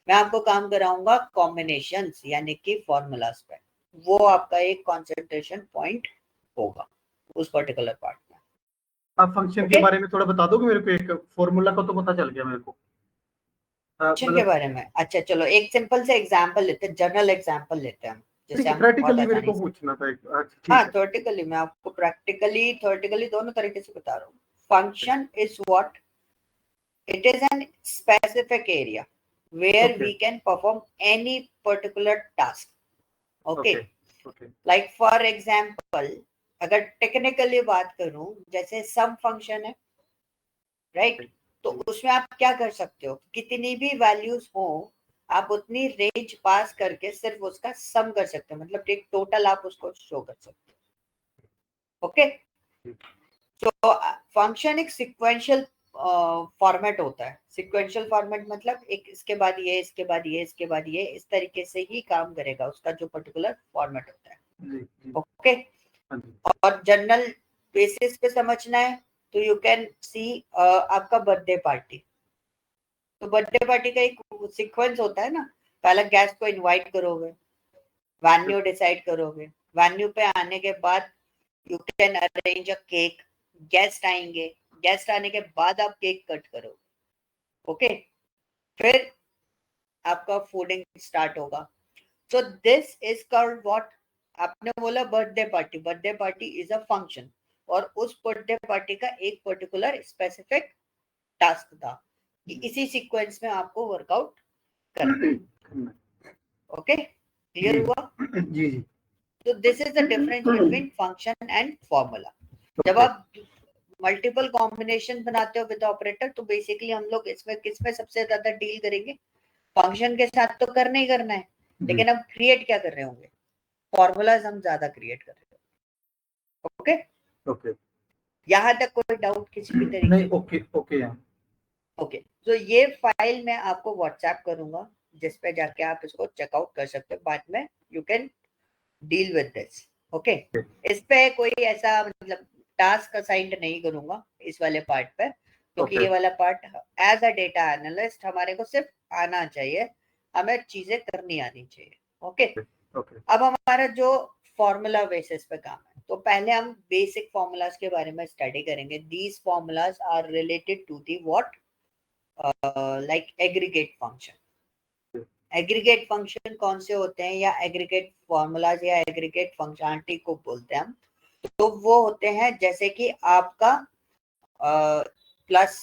मैं आपको काम कराऊंगा कॉम्बिनेशंस यानी कि फॉर्मूलाज पे। वो आपका एक कंसंट्रेशन पॉइंट होगा उस पर्टिकुलर पार्ट में। आप फंक्शन के बारे में थोड़ा बता दोगे मेरे को, एक फॉर्मूला का तो पता चल गया मेरे को फंक्शन के बारे में। अच्छा चलो एक सिंपल से एग्जांपल लेते हैं, जनरल एग्जांपल लेते हैं हम, जैसे हम प्रैक्टिकली मेरे को पूछना था हाँ थ्योरेटिकली, मैं आपको प्रैक्टिकली थ्योरेटिकली दोनों तरीके से बता रहा हूँ। Function is what, it is an specific area where we can perform any particular task. Okay, like for example अगर टेक्निकली बात करूं, जैसे सम फंक्शन है, राइट, तो उसमें आप क्या कर सकते हो, कितनी भी वैल्यूज हो आप उतनी रेंज पास करके सिर्फ उसका सम कर सकते हो, मतलब एक टोटल आप उसको शो कर सकते हो। ओके, तो फंक्शन एक सिक्वेंशियल फॉर्मेट होता है। सिक्वेंशियल फॉर्मेट मतलब एक इसके बाद ये, इसके बाद ये, इसके बाद ये, इस तरीके से ही काम करेगा उसका जो पर्टिकुलर फॉर्मेट होता है। ओके, और जनरल बेसिस पे समझना है तो यू कैन सी आपका बर्थडे पार्टी, तो बर्थडे पार्टी का एक सीक्वेंस होता है ना, पहले गेस्ट को इनवाइट करोगे, वेन्यू डिसाइड करोगे, वेन्यू पे आने के बाद you can arrange a cake, guest आएंगे, गेस्ट आने के बाद आप केक कट करोगे, ओके, फिर आपका फूडिंग स्टार्ट होगा। सो दिस इज कॉल्ड व्हाट, आपने बोला birthday party, birthday party is a function, और उस बर्थडे पार्टी का एक पर्टिकुलर स्पेसिफिक टास्क था कि इसी सीक्वेंस में आपको वर्कआउट करना। ओके, क्लियर हुआ? जी जी। तो this is the difference between function and formula. जब आप मल्टीपल कॉम्बिनेशन बनाते हो विद ऑपरेटर, तो बेसिकली हम लोग इसमें किसमें सबसे ज्यादा डील करेंगे, फंक्शन के साथ तो करना ही करना है, लेकिन अब क्रिएट क्या कर रहे होंगे, फॉर्मूलाज हम ज्यादा क्रिएट कर रहे हैं। ओके ओके, यहाँ तक कोई डाउट किसी भी तरीके नहीं? ओके ओके ओके, तो ये फाइल मैं आपको व्हाट्सएप करूंगा, जिस पे जाके आप इसको चेकआउट कर सकते हो, बाद में you can deal with this. Okay, इस पे कोई ऐसा मतलब टास्क असाइंड नहीं करूंगा इस वाले पार्ट पे, क्योंकि ये वाला part as a data analyst हमारे को सिर्फ आना चाहिए, हमें चीजें करनी आनी चाहिए। ओके, अब हमारा जो फॉर्मूला बेसिस पे काम है, तो पहले हम बेसिक फॉर्मूलाज के बारे में स्टडी करेंगे। These formulas are related to the what, like aggregate function. Aggregate function कौन से होते हैं, या एग्रीगेट फॉर्मूलाज या एग्रीगेट फंक्शनलिटी को बोलते हैं हम, तो वो होते हैं जैसे कि आपका प्लस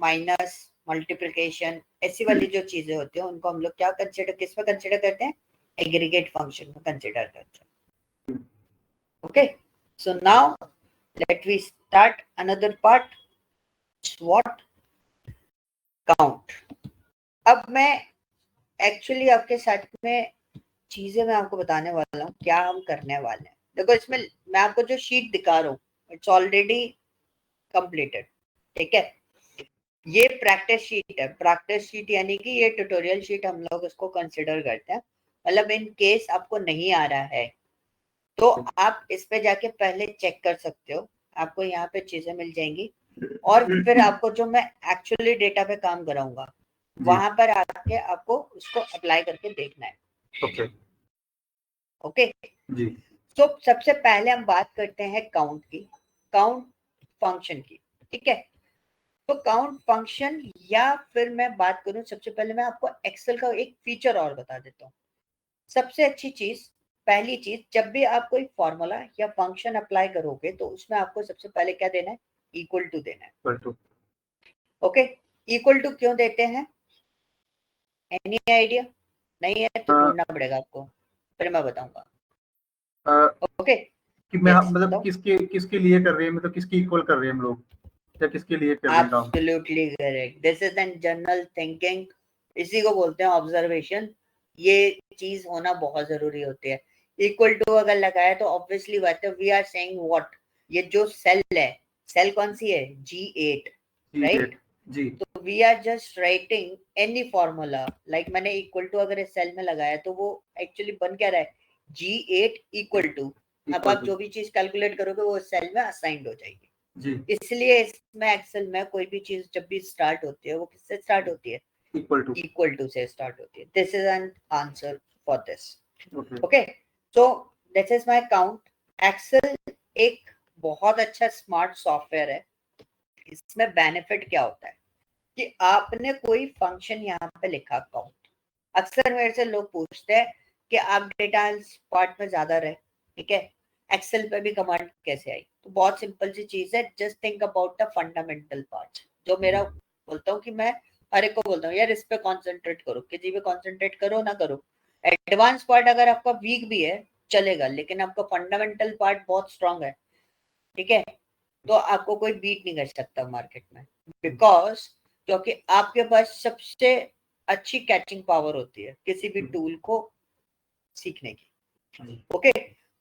माइनस मल्टीप्लिकेशन, ऐसी वाली जो चीजें होती हैं उनको हम लोग क्या कंसिडर, किस में कंसिडर करते हैं, एग्रीगेट फंक्शन में कंसिडर करते हैं। Okay, so now let we start another part, what, count. अब मैं एक्चुअली आपके साथ में चीजें मैं आपको बताने वाला हूँ, क्या हम करने वाले हैं। देखो इसमें मैं आपको जो शीट दिखा रहा हूँ इट्स ऑलरेडी कंप्लीटेड, ठीक है, ये प्रैक्टिस शीट है। प्रैक्टिस शीट यानी कि ये ट्यूटोरियल शीट हम लोग इसको कंसिडर करते हैं, मतलब इन केस आपको नहीं आ रहा है तो आप इस पे जाके पहले चेक कर सकते हो, आपको यहाँ पे चीजें मिल जाएंगी, और फिर आपको जो मैं एक्चुअली डेटा पे काम कराऊंगा वहां पर आके आपको उसको अप्लाई करके देखना है। ओके ओके जी। तो सबसे पहले हम बात करते हैं काउंट की, काउंट फंक्शन की, ठीक है। तो काउंट फंक्शन, या फिर मैं बात करूं, सबसे पहले मैं आपको एक्सेल का एक फीचर और बता देता हूँ। सबसे अच्छी चीज, पहली चीज, जब भी आप कोई फॉर्मूला या फंक्शन अप्लाई करोगे तो उसमें आपको सबसे पहले क्या देना है, इक्वल टू देना है। ओके, इक्वल टू क्यों देते हैं, एनी आइडिया? नहीं है तो ढूंढना पड़ेगा आपको, फिर मैं बताऊंगा। ओके कि मैं मतलब किसके किसके लिए कर रहे हैं, मतलब किसकी इक्वल कर रहे हैं हम लोग? या किसके लिए कर रहे हैं काम। Absolutely correct, this is N general thinking, इसी को बोलते हैं ऑब्जर्वेशन। ये चीज होना बहुत जरूरी होती है। इक्वल टू अगर लगाया तो ऑब्वियसली बात है, वी आर सेइंग व्हाट, ये जो सेल है, सेल कौन सी है, G8, राइट। जी, तो we are just writing any formula, like मैंने इक्वल टू अगर इस सेल में लगाया तो वो एक्चुअली बन क्या रहा है, G8 इक्वल टू, अब आप जो भी चीज कैलकुलेट करोगे वो सेल में असाइंड हो जाएगी जी। इसलिए इसमें एक्सेल में कोई भी चीज जब भी स्टार्ट होती है वो किससे स्टार्ट होती है, इक्वल टू से स्टार्ट होती है। This is an answer for this. Okay, so this is my count. Excel एक बहुत अच्छा स्मार्ट सॉफ्टवेयर है। इसमें बेनिफिट क्या होता है कि आपने कोई फंक्शन यहाँ पे लिखा काउंट, अक्सर मेरे से लोग पूछते हैं कि आप डेटा पार्ट में ज्यादा रहे, ठीक है, एक्सेल पे भी कमांड कैसे आई। तो बहुत सिंपल सी चीज है, just think about the fundamental part. जो मेरा बोलता हूँ कि मैं हर एक को बोलता हूँ यार इस पे कॉन्सेंट्रेट करो, किसी पे कॉन्सेंट्रेट करो ना करो। एडवांस पार्ट अगर आपका वीक भी है चलेगा, लेकिन आपका फंडामेंटल पार्ट बहुत स्ट्रांग है, ठीक है, तो आपको कोई बीट नहीं कर सकता मार्केट में, बिकॉज क्योंकि आपके पास सबसे अच्छी कैचिंग पावर होती है किसी भी टूल को सीखने की। ओके,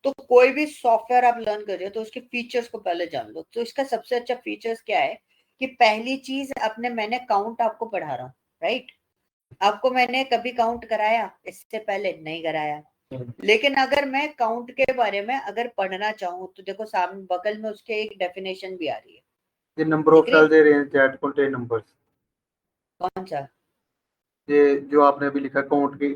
तो कोई भी सॉफ्टवेयर आप लर्न कर रहे हो तो उसके फीचर्स को पहले जान लो। तो इसका सबसे अच्छा फीचर्स क्या है कि पहली चीज अपने, मैंने काउंट आपको पढ़ा रहा हूँ, राइट। आपको मैंने कभी काउंट कराया इससे पहले, नहीं कराया, लेकिन अगर मैं काउंट के बारे में अगर पढ़ना चाहूँ तो देखो सामने बगल में उसके एक डेफिनेशन भी आ रही है, ये number of cells range that contain numbers. कौन सा, ये जो आपने अभी लिखा काउंट के,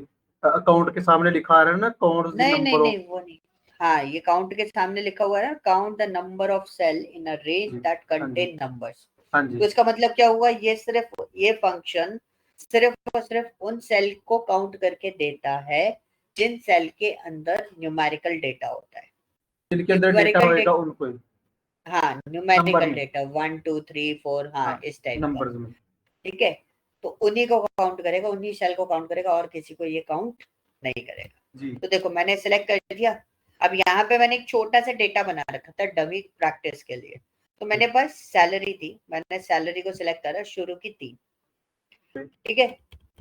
अकाउंट के सामने लिखा आ रहा है ना, काउंट द नहीं नहीं नंबर ऑफ। नहीं वो नहीं, हाँ ये काउंट के सामने लिखा हुआ है ना, count the number of cell in a range that contain numbers. हाँ जी, तो इसका मतलब क्या हुआ, ये सिर्फ ये फंक्शन सिर्फ और सिर्फ उन सेल को काउंट करके देता है जिन सेल के अंदर न्यूमेरिकल डेटा होता है। जिनके अंदर डेटा न्यूमेरिकल होएगा डेटा, उनको ही हाँ नंबर न्यूमेरिकल में, डेटा 1 2 3 4, हाँ हाँ इस टाइप का, नंबर्स में। ठीक है। तो उन्हीं को काउंट करेगा, उन्हीं सेल को काउंट करेगा और किसी को ये काउंट नहीं करेगा। जी, तो देखो मैंने सिलेक्ट कर दिया, अब यहाँ पे मैंने एक छोटा सा डेटा बना रखा था डमी प्रैक्टिस के लिए। तो मैंने पास सैलरी थी, मैंने सैलरी को सिलेक्ट करा, शुरू की 3, ठीक है।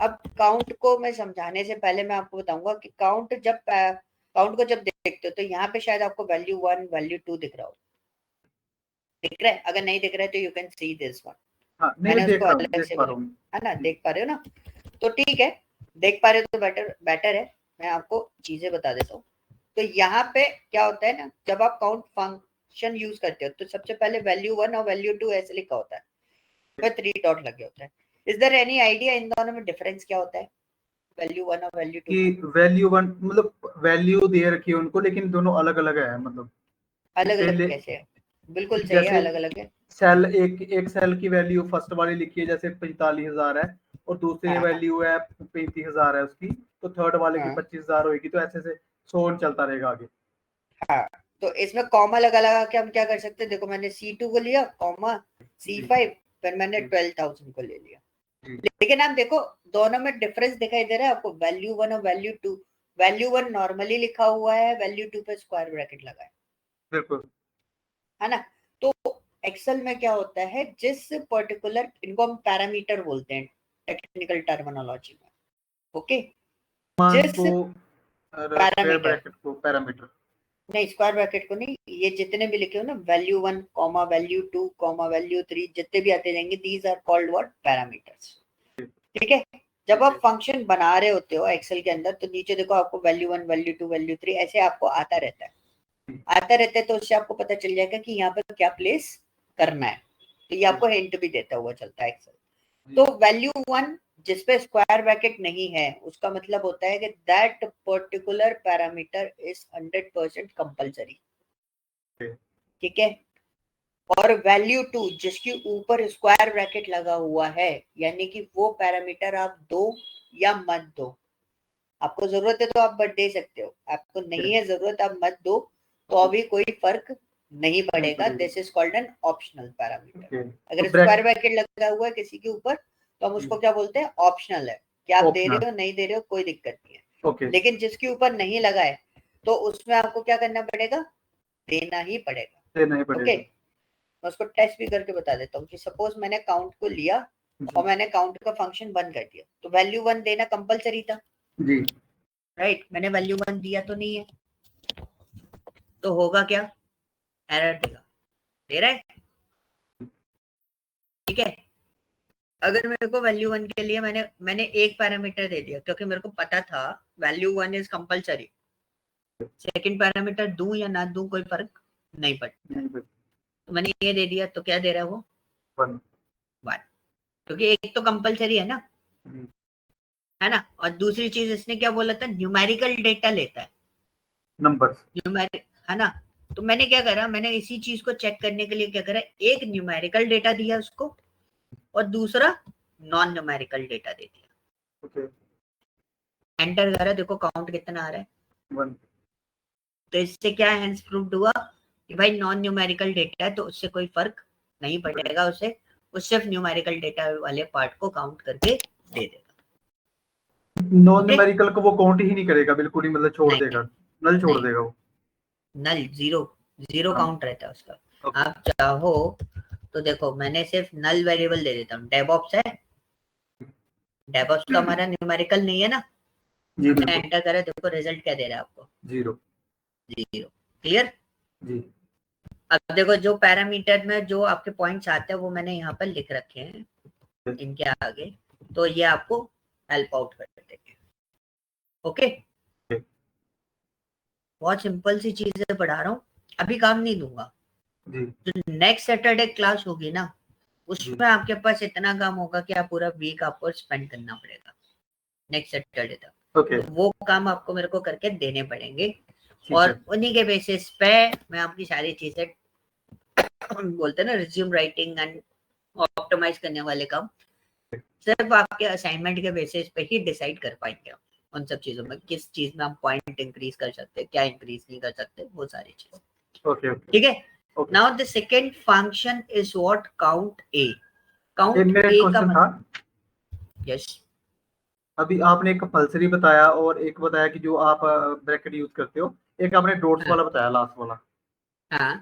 अब काउंट को मैं समझाने से पहले मैं आपको बताऊंगा कि काउंट को जब देखते हो तो यहाँ पे शायद आपको वैल्यू 1 वैल्यू 2 दिख रहा हो, दिख रहा है, अगर नहीं दिख रहा है तो you can see this one, हाँ नहीं मैं मैंने देख उसको रहा हूँ, अलग देख से पा बना, रहा हूँ। है ना, देख पा रहे हो ना, तो ठीक है, देख पा रहे हो तो बेटर बेटर है। मैं आपको चीजें बता देता हूँ। तो यहाँ पे क्या होता है ना, जब आप काउंट फंक्शन यूज करते हो तो सबसे पहले वैल्यू 1 और वैल्यू 2 ऐसे लिखा होता है, फिर 3 डॉट लगे होता है। Is there any idea in दोनों में डिफरेंस क्या होता है, वैल्यू 1 और वैल्यू 2 कि में? वैल्यू वन मतलब वैल्यू दे रखी है उनको, लेकिन दोनों अलग अलग है, मतलब अलग अलग पहले कैसे है, बिल्कुल सही है, जैसे अलग अलग है। सेल एक एक सेल की वैल्यू फर्स्ट वाली लिखी है जैसे 45,000 है, और दूसरी हाँ वैल्यू है 35,000 है उसकी, तो थर्ड वाले की हाँ 25,000 होगी, तो ऐसे से सोन चलता रहेगा आगे। हाँ। तो इसमें कॉमा लगा लगा के हम क्या कर सकते हैं, देखो मैंने C2 को लिया कॉमा जी C5, फिर मैंने जी 12,000 को ले लिया। जी, लेकिन आप देखो दोनों में डिफरेंस दिखाई दे रहा है आपको, वैल्यू 1 और वैल्यू 2, वैल्यू 1 नॉर्मली लिखा हुआ है, वैल्यू 2 पे स्क्वायर ब्रैकेट लगा बिल्कुल। है ना। तो एक्सेल में क्या होता है, जिस पर्टिकुलर, इनको हम पैरामीटर बोलते हैं टेक्निकल टर्मिनोलॉजी में, ओके, मान जिस को और स्क्वायर पैरामीटर, ब्रैकेट को पैरामीटर। नहीं स्क्वायर ब्रैकेट को नहीं, ये जितने भी लिखे हो ना, value 1 comma value 2 comma value 3, जितने भी आते जाएंगे, these are called what, parameters, ठीक है। जब आप फंक्शन बना रहे होते हो एक्सेल के अंदर तो नीचे देखो आपको वैल्यू 1 वैल्यू 2 वैल्यू 3 ऐसे आपको आता रहता है, आता रहता है, तो उससे आपको पता चल जाएगा कि यहाँ पर क्या प्लेस करना है। तो ये आपको हिंट भी देता हुआ चलता है एक्सेल। तो वैल्यू 1 जिसपे स्क्वायर ब्रैकेट नहीं है उसका मतलब होता है कि that particular parameter is 100% compulsory, ठीक है। और वैल्यू 2 जिसके ऊपर स्क्वायर ब्रैकेट लगा हुआ है, यानी कि वो पैरामीटर आप दो या मत दो, आपको जरूरत है तो आप मत दे सकते हो, आपको नहीं है जरूरत आप मत दो, तो अभी कोई फर्क नहीं पड़ेगा। This is called an optional parameter. तो अगर स्क्वायर ब्रैकेट, ब्रैकेट लगा हुआ है किसी के ऊपर तो हम उसको क्या बोलते हैं, ऑप्शनल है, कि आप दे ऑप्शनल, रहे हो नहीं दे रहे हो कोई दिक्कत नहीं है। ओके, लेकिन जिसके ऊपर नहीं लगा है तो उसमें आपको क्या करना पड़ेगा, देना ही पड़ेगा, देना ही ओके। पड़ेगा। मैं उसको टेस्ट भी करके बता देता हूँ कि सपोज मैंने काउंट को लिया और मैंने काउंट का फंक्शन बंद कर दिया, तो वैल्यू 1 देना कंपलसरी था जी, राइट। मैंने वैल्यू 1 दिया तो नहीं है, तो होगा क्या, एरर देगा, दे रहा है, ठीक है। अगर मेरे को वैल्यू 1 के लिए मैंने एक पैरामीटर दे दिया, क्योंकि मेरे को पता था value 1 is compulsory, second parameter दूं या ना दूं कोई फर्क नहीं पड़ता, तो मैंने ये दे दिया, तो क्या दे रहा है वो 1, क्योंकि एक तो कंपलसरी है ना। और दूसरी चीज इसने क्या बोला था, न्यूमेरिकल डेटा लेता है, नंबर्स, न्यूमेरिक, है ना। तो मैंने क्या करा, मैंने इसी चीज को चेक करने के लिए क्या करा, एक न्यूमेरिकल डेटा दिया उसको और दूसरा नॉन न्यूमेरिकल डेटा दे दिया। ओके, एंटर करा, देखो काउंट कितना आ रहा है, 1, तो इससे क्या हेंस प्रूव्ड हुआ कि भाई नॉन न्यूमेरिकल डेटा है, तो उससे कोई फर्क नहीं पड़ेगा, उसे वो सिर्फ न्यूमेरिकल डेटा वाले पार्ट को काउंट करके दे देगा। नॉन न्यूमेरिकल को वो काउंट ही नहीं करेगा बिल्कुल ही, मतलब छोड़ देगा, नल छोड़ देगा वो, नल, जीरो काउंट रहता है उसका। ओके। आप चाहो तो देखो, मैंने सिर्फ नल वेरिएबल दे देता हूँ, डेवऑप्स है, डेवऑप्स तो हमारा न्यूमेरिकल नहीं है ना, जी हमने बिल्कुल, एंटर करा, देखो रिजल्ट क्या दे रहा है आपको, 0, क्लियर। जी, अब देखो जो पैरामीटर में जो आपके पॉइंट्स आते हैं वो मैंने यहाँ पर लिख रखे हैं इनके आगे, तो ये आपको हेल्प आउट कर देंगे। ओके, बहुत सिंपल सी चीजें पढ़ा रहा हूँ, अभी काम नहीं दूंगा, जो नेक्स्ट सैटरडे क्लास होगी ना, उसमें आपके पास इतना काम होगा कि आप पूरा वीक आपको स्पेंड करना पड़ेगा नेक्स्ट सैटरडे तक। ओके, तो वो काम आपको मेरे को करके देने पड़ेंगे, और उन्हीं के बेसिस पे मैं आपकी सारी चीजें बोलते हैं ना, रिज्यूम राइटिंग एंड ऑप्टिमाइज करने वाले काम सिर्फ आपके असाइनमेंट के बेसिस पे ही डिसाइड कर पाएंगे उन सब चीजों में, किस चीज में हम पॉइंट इंक्रीज कर सकते हैं, क्या इंक्रीज नहीं कर सकते, वो सारी चीजें। ओके, ठीक है। Now the second function is what, count A. Count मेरा ए का क्वेश्चन था, यस, अभी आपने एक कंपल्सरी बताया और एक बताया कि जो आप ब्रैकेट यूज करते हो, एक आपने डॉट्स वाला बताया लास्ट वाला, हाँ,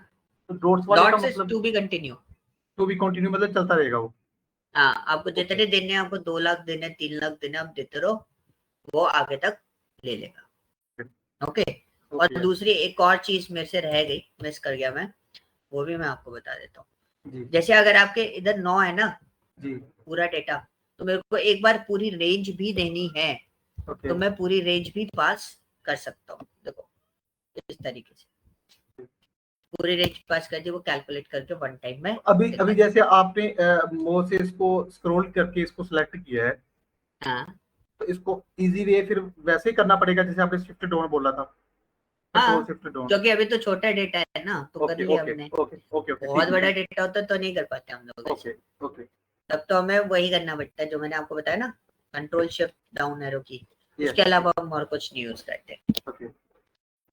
तो डॉट्स वाले का डॉट्स इज मतलब to be continue. To be continue, मतलब चलता रहेगा वो, हाँ, आपको जितने देने हैं, आपको 2 लाख देने, 3 लाख देने, आप देते रहो, वो आगे तक ले लेगा। ओके। और दूसरी एक और चीज मेरे से रह गई, मिस कर गया मैं, वो भी मैं आपको बता देता हूँ। जैसे अगर आपके इधर 9 है ना जी, पूरा डेटा, तो मेरे को एक बार पूरी रेंज भी देनी है, तो मैं पूरी रेंज भी पास कर सकता हूँ। देखो इस तरीके से पूरी रेंज पास कर दी, वो कैलकुलेट करके वन टाइम में अभी जैसे आपने मोर से इसको स्क्रॉल करके इसको सिलेक्ट किया है, हाँ तो इसको इजी वे फिर वैसे ही करना पड़ेगा जैसे आपने शिफ्ट डाउन बोला था, कंट्रोल हाँ, शिफ्ट डाउन, क्योंकि अभी तो छोटा डेटा है ना, तो कर लिया हमने। बहुत बड़ा डेटा होता तो नहीं कर पाते हम लोग ऐसे, तब तो हमें वही करना पड़ता है जो मैंने आपको बताया ना, कंट्रोल शिफ्ट डाउन एरो की, उसके अलावा हम और कुछ नहीं यूज करते।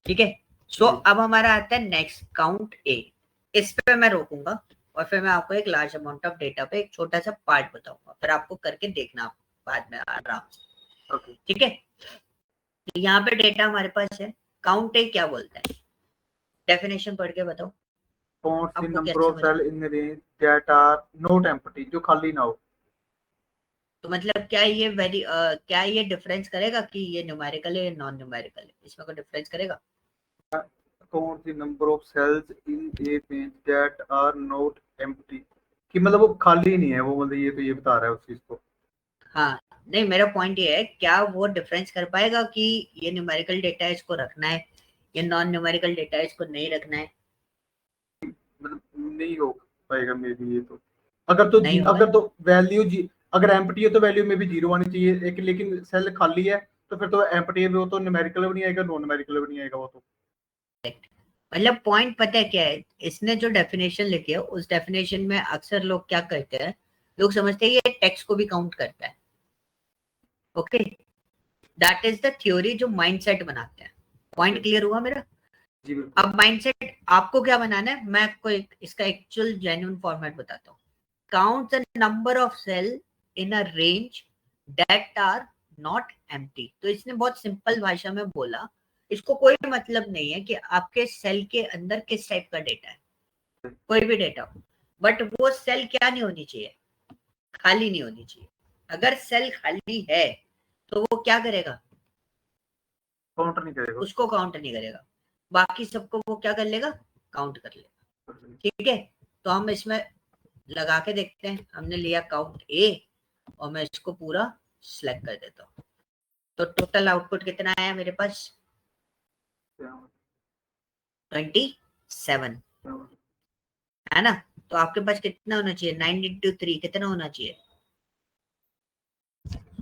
ठीक है। सो अब हमारा आता है नेक्स्ट, काउंट ए। इस पे मैं रोकूंगा और फिर मैं आपको एक लार्ज अमाउंट ऑफ डेटा पे एक छोटा सा पार्ट बताऊंगा, फिर आपको करके देखना बाद में आराम से। ठीक है। तो यहाँ पे डेटा हमारे पास है, काउंट ए क्या बोलता है, डेफिनेशन पढ़ के बताओ आपको नंबर कैसे of cell in range that are not empty, जो खाली ना हो। तो मतलब क्या ये डिफरेंस करेगा कि ये न्यूमेरिकल है या नॉन न्यूमेरिकल है, इसमें कोई डिफरेंस करेगा? Count the number of cells in a range that are not empty, कि मतलब वो खाली नहीं है, वो मतलब ये तो ये बता रहा है उस चीज को। हाँ, नहीं मेरा पॉइंट ये है, क्या वो डिफरेंस कर पाएगा कि ये न्यूमेरिकल डेटा है इसको रखना है, ये नॉन न्यूमेरिकल डेटा है इसको नहीं रखना है? मतलब नहीं हो पाएगा मे बी, ये तो अगर तो नहीं होगा। अगर तो वैल्यू जी, अगर एम्प्टी है तो वैल्यू में भी 0 आनी चाहिए एक, लेकिन सेल खाली है तो फिर तो एम्प्टी है, वो तो न्यूमेरिकल भी नहीं आएगा, नॉन न्यूमेरिकल भी नहीं आएगा वो तो। मतलब पॉइंट पता है क्या है, इसने जो डेफिनेशन लिखी है उस डेफिनेशन में अक्सर लोग क्या करते हैं, लोग समझते हैं ये टेक्स्ट को भी काउंट करता है। Okay, that is the theory जो माइंडसेट बनाते हैं। पॉइंट क्लियर हुआ मेरा? अब माइंडसेट आपको क्या बनाना है, मैं आपको इसका एक्चुअल जेन्युइन फॉर्मेट बताता हूँ। Count the number of cell in a range that are not empty. तो इसने बहुत सिंपल भाषा में बोला, इसको कोई मतलब नहीं है कि आपके सेल के अंदर किस टाइप का डेटा है, कोई भी डेटा हो, बट वो सेल क्या नहीं होनी चाहिए, खाली नहीं होनी चाहिए। अगर सेल खाली है तो वो क्या करेगा, काउंट नहीं करेगा। उसको काउंट नहीं करेगा, बाकी सबको वो क्या कर लेगा, काउंट कर लेगा। ठीक है, तो हम इसमें लगा के देखते हैं। हमने लिया काउंट ए और मैं इसको पूरा सिलेक्ट कर देता हूँ। तो टोटल आउटपुट कितना आया मेरे पास, 27 है ना। तो आपके पास कितना होना चाहिए, 9 इंटू 3 कितना होना चाहिए,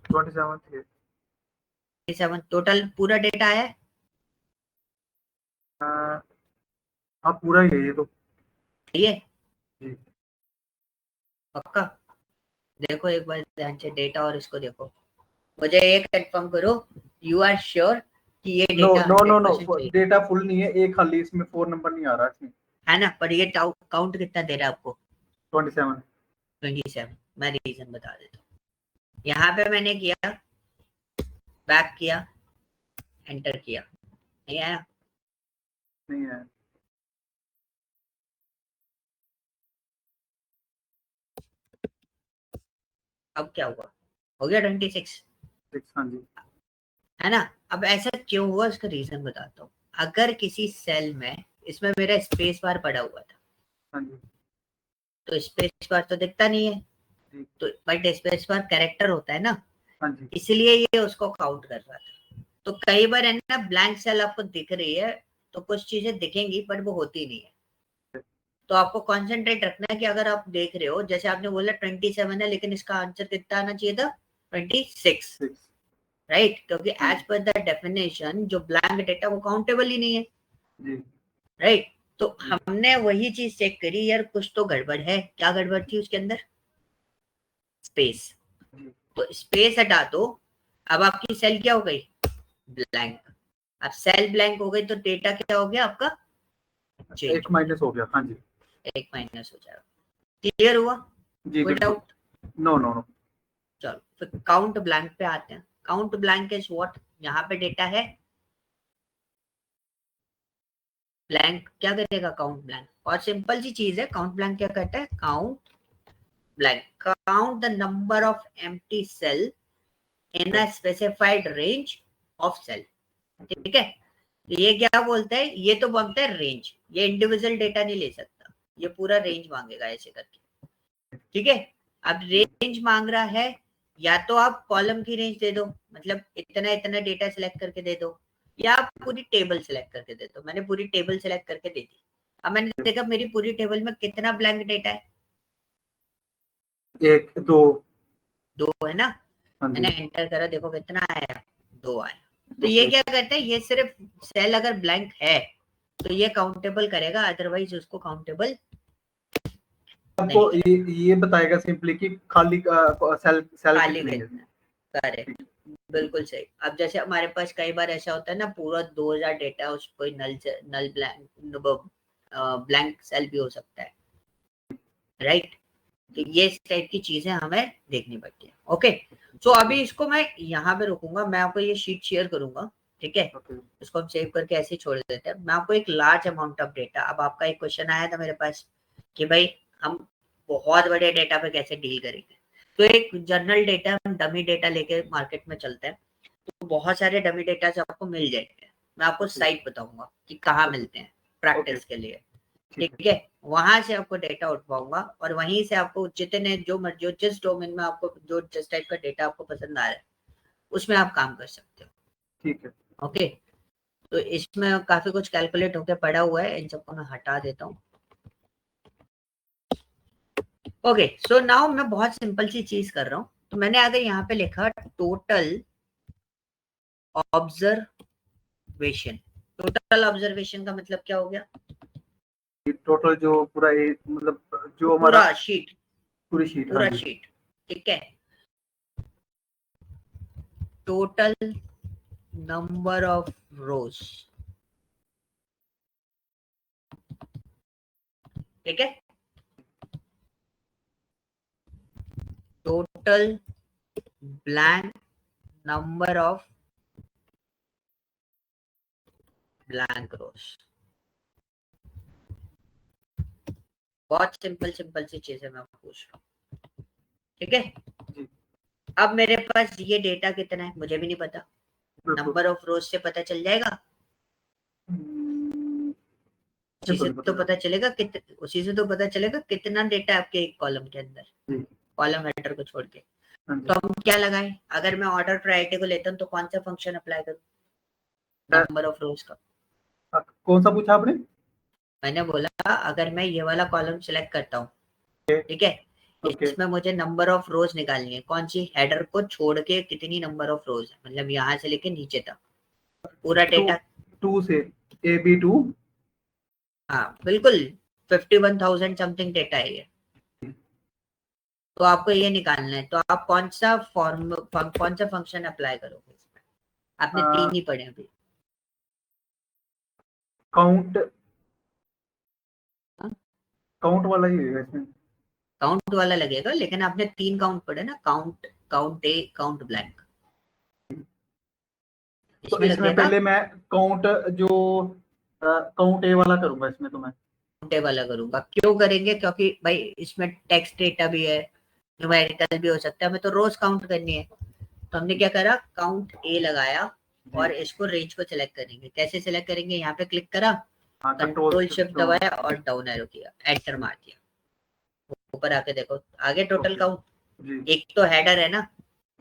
27। टोटल पूरा डेटा आया, हाँ पूरा ही है ये तो। ये जी पक्का। देखो एक बार ध्यान से डेटा और इसको देखो, मुझे ये कंफर्म करो, यू आर श्योर कि ये no data no no no 100% सही डेटा फुल नहीं है, एक खाली इसमें 4 नंबर नहीं आ रहा इसमें। है ना। पर ये काउंट कितना दे रहा है आपको, 27। 27। मैं रीजन बता देता हूँ। यहाँ पे मैंने किया, बैक किया, एंटर किया, नहीं आया। नहीं है। अब क्या हुआ, हो गया 26, हाँ जी। है ना। अब ऐसा क्यों हुआ, इसका रीजन बताता हूँ। अगर किसी सेल में, इसमें मेरा स्पेस बार पड़ा हुआ था, हाँ जी। तो स्पेस बार तो दिखता नहीं है, जी तो बट स्पेस बार कैरेक्टर होता है ना, हाँ जी। इसलिए ये उसको काउंट कर रहा था। तो कई बार है ना, ब्लैंक सेल आपको दिख रही है तो कुछ चीजें दिखेंगी बट वो होती नहीं है। तो आपको कॉन्सेंट्रेट रखना है कि अगर आप देख रहे हो, जैसे आपने बोला 27 है, लेकिन इसका आंसर कितना आना चाहिए था, 26, 6। राइट। क्योंकि हाँ एज जी। पर द डेफिनेशन जो ब्लैंक डेटा वो काउंटेबल ही नहीं है, जी राइट। तो जी हमने वही चीज चेक करी, यार कुछ तो गड़बड़ है। क्या गड़बड़ थी उसके अंदर, स्पेस। जी। तो स्पेस हटा दो, अब आपकी सेल क्या हो गई, ब्लैंक। अब सेल ब्लैंक हो गई तो डेटा क्या हो गया आपका, चेंज एक हो माइनस हो गया। हाँ जी। गया, एक माइनस हो जाएगा। क्लियर हुआ, जी कोई बिल्कुल। डाउट। No no no. चलो फिर काउंट ब्लैंक पे आते हैं। काउंट ब्लैंक इज व्हाट, यहाँ पे डेटा है ब्लैंक, क्या करेगा काउंट ब्लैंक। और सिंपल सी चीज है, काउंट ब्लैंक क्या करता है, count blank, count the number of empty cell in a specified range of cell. ठीक है, तो ये क्या बोलता है, ये तो बोलता है रेंज, ये इंडिविजुअल डेटा नहीं ले सकता, ये पूरा रेंज मांगेगा ऐसे करके। ठीक है, अब रेंज मांग रहा है, या तो आप कॉलम की रेंज दे दो, मतलब इतना इतना डेटा सिलेक्ट करके दे दो, या आप पूरी टेबल सिलेक्ट करके दे दो। मैंने पूरी टेबल सिलेक्ट करके दे दी। अब मैंने देखा मेरी पूरी टेबल में कितना ब्लैंक डेटा है, एक दो। 2 है ना। हाँ जी। मैंने एंटर करा, देखो कितना आया, 2 आया। तो ये क्या करता है, ये सिर्फ सेल अगर ब्लैंक है तो ये काउंटेबल करेगा, अदरवाइज उसको काउंटेबल आपको नहीं करेगा। ये बताएगा सिंपली कि खाली सेल सेल खाली कितनी है। कितना, करेक्ट, बिल्कुल सही। अब जैसे हमारे पास कई बार ऐसा होता है ना, पूरा 2000 डेटा, उस कोई नल ब्लैंक, ब्लैंक सेल भी हो सकता है, राइट। तो ये इस टाइप की चीजें हमें देखनी पड़ती है। ओके, सो अभी इसको मैं यहाँ पे रुकूंगा, मैं आपको ये शीट शेयर करूंगा। ठीक है, ओके। इसको हम सेव करके ऐसे ही छोड़ देते हैं। मैं आपको एक लार्ज अमाउंट ऑफ डेटा, अब आपका एक क्वेश्चन आया था मेरे पास कि भाई हम बहुत बड़े डेटा पे कैसे डील करेंगे। तो एक जनरल डेटा, हम डमी डेटा लेके मार्केट में चलते हैं, तो बहुत सारे डमी डेटा आपको मिल जाएंगे। मैं आपको साइट बताऊंगा कि कहाँ ओके। मिलते हैं ओके प्रैक्टिस के लिए। ठीक है। ठीक है, वहां से आपको डेटा उठवाऊंगा और वहीं से आपको जितने जो मर्जी, जिस डोमेन में आपको जो जिस टाइप का डेटा आपको पसंद आ रहा है उसमें आप काम कर सकते हो। ठीक है। ओके, तो इसमें काफी कुछ कैलकुलेट होकर पड़ा हुआ है, इन सबको मैं हटा देता हूँ। ओके, सो नाउ मैं बहुत सिंपल सी चीज कर रहा हूँ। तो मैंने अगर यहाँ पे लिखा टोटल ऑब्जर्वेशन, टोटल ऑब्जर्वेशन का मतलब क्या हो गया, टोटल जो पूरा मतलब जो हमारा पूरा शीट, पूरी शीट। हाँ पूरा जी। शीट। ठीक है, टोटल नंबर ऑफ रोज। ठीक है, total blank number of blank rows. बहुत सिंपल सिंपल सी चीजें मैं पूछ रहा हूँ, ठीक है। जी अब मेरे पास ये डेटा कितना है मुझे भी नहीं पता, बिल्कुल। नंबर ऑफ रोज से पता चल जाएगा, उसी से तो पता चलेगा उसी से तो पता चलेगा कितना डेटा है आपके एक कॉलम के अंदर, जी कॉलम हेडर को छोड़ के। हाँ तो जी। हम क्या लगाएं, अगर मैं ऑर्डर प्रायोरिटी को लेता हूँ तो कौन सा फंक्शन अप्लाई करूँ, नंबर ऑफ रोज का। कौन सा पूछा आपने? मैंने बोला अगर मैं ये वाला कॉलम सिलेक्ट करता हूँ, ठीक है, ओके इसमें मुझे नंबर ऑफ रोज निकालनी है, कौन सी, हेडर को छोड़ के कितनी नंबर ऑफ रोज है, मतलब यहाँ से लेके नीचे तक पूरा टू डेटा। 2 से AB2। हाँ बिल्कुल, 51,000 समथिंग डेटा है ये। तो आपको ये निकालना है, तो आप कौन सा कौन सा फंक्शन अप्लाई करोगे इसमें, आपने 3 ही पढ़े अभी। काउंट हाँ? काउंट वाला ही है इसमें। काउंट वाला लगेगा, लेकिन आपने 3 काउंट पढ़े ना, काउंट, काउंट ए, काउंट ब्लैंक, तो इसमें इसमें लगेगा पहले मैं काउंट जो काउंट ए वाला करूंगा इसमें तो मैं। काउंटे वाला करूंगा। क्यों करेंगे, क्योंकि भाई इसमें टेक्स्ट डेटा भी है, न्यूमेरिकल भी हो सकता है, हमें तो रोज काउंट करनी है। तो हमने क्या करा, काउंट ए लगाया जी और इसको रेंज को सिलेक्ट करेंगे। कैसे सिलेक्ट करेंगे, यहाँ पे क्लिक करा, हाँ कंट्रोल कंट्रोल शिफ्ट शिफ्ट दबाया और डाउन एरो किया, एंटर मार दिया, ऊपर आके देखो आगे टोटल ओके काउंट, जी एक तो हेडर है ना,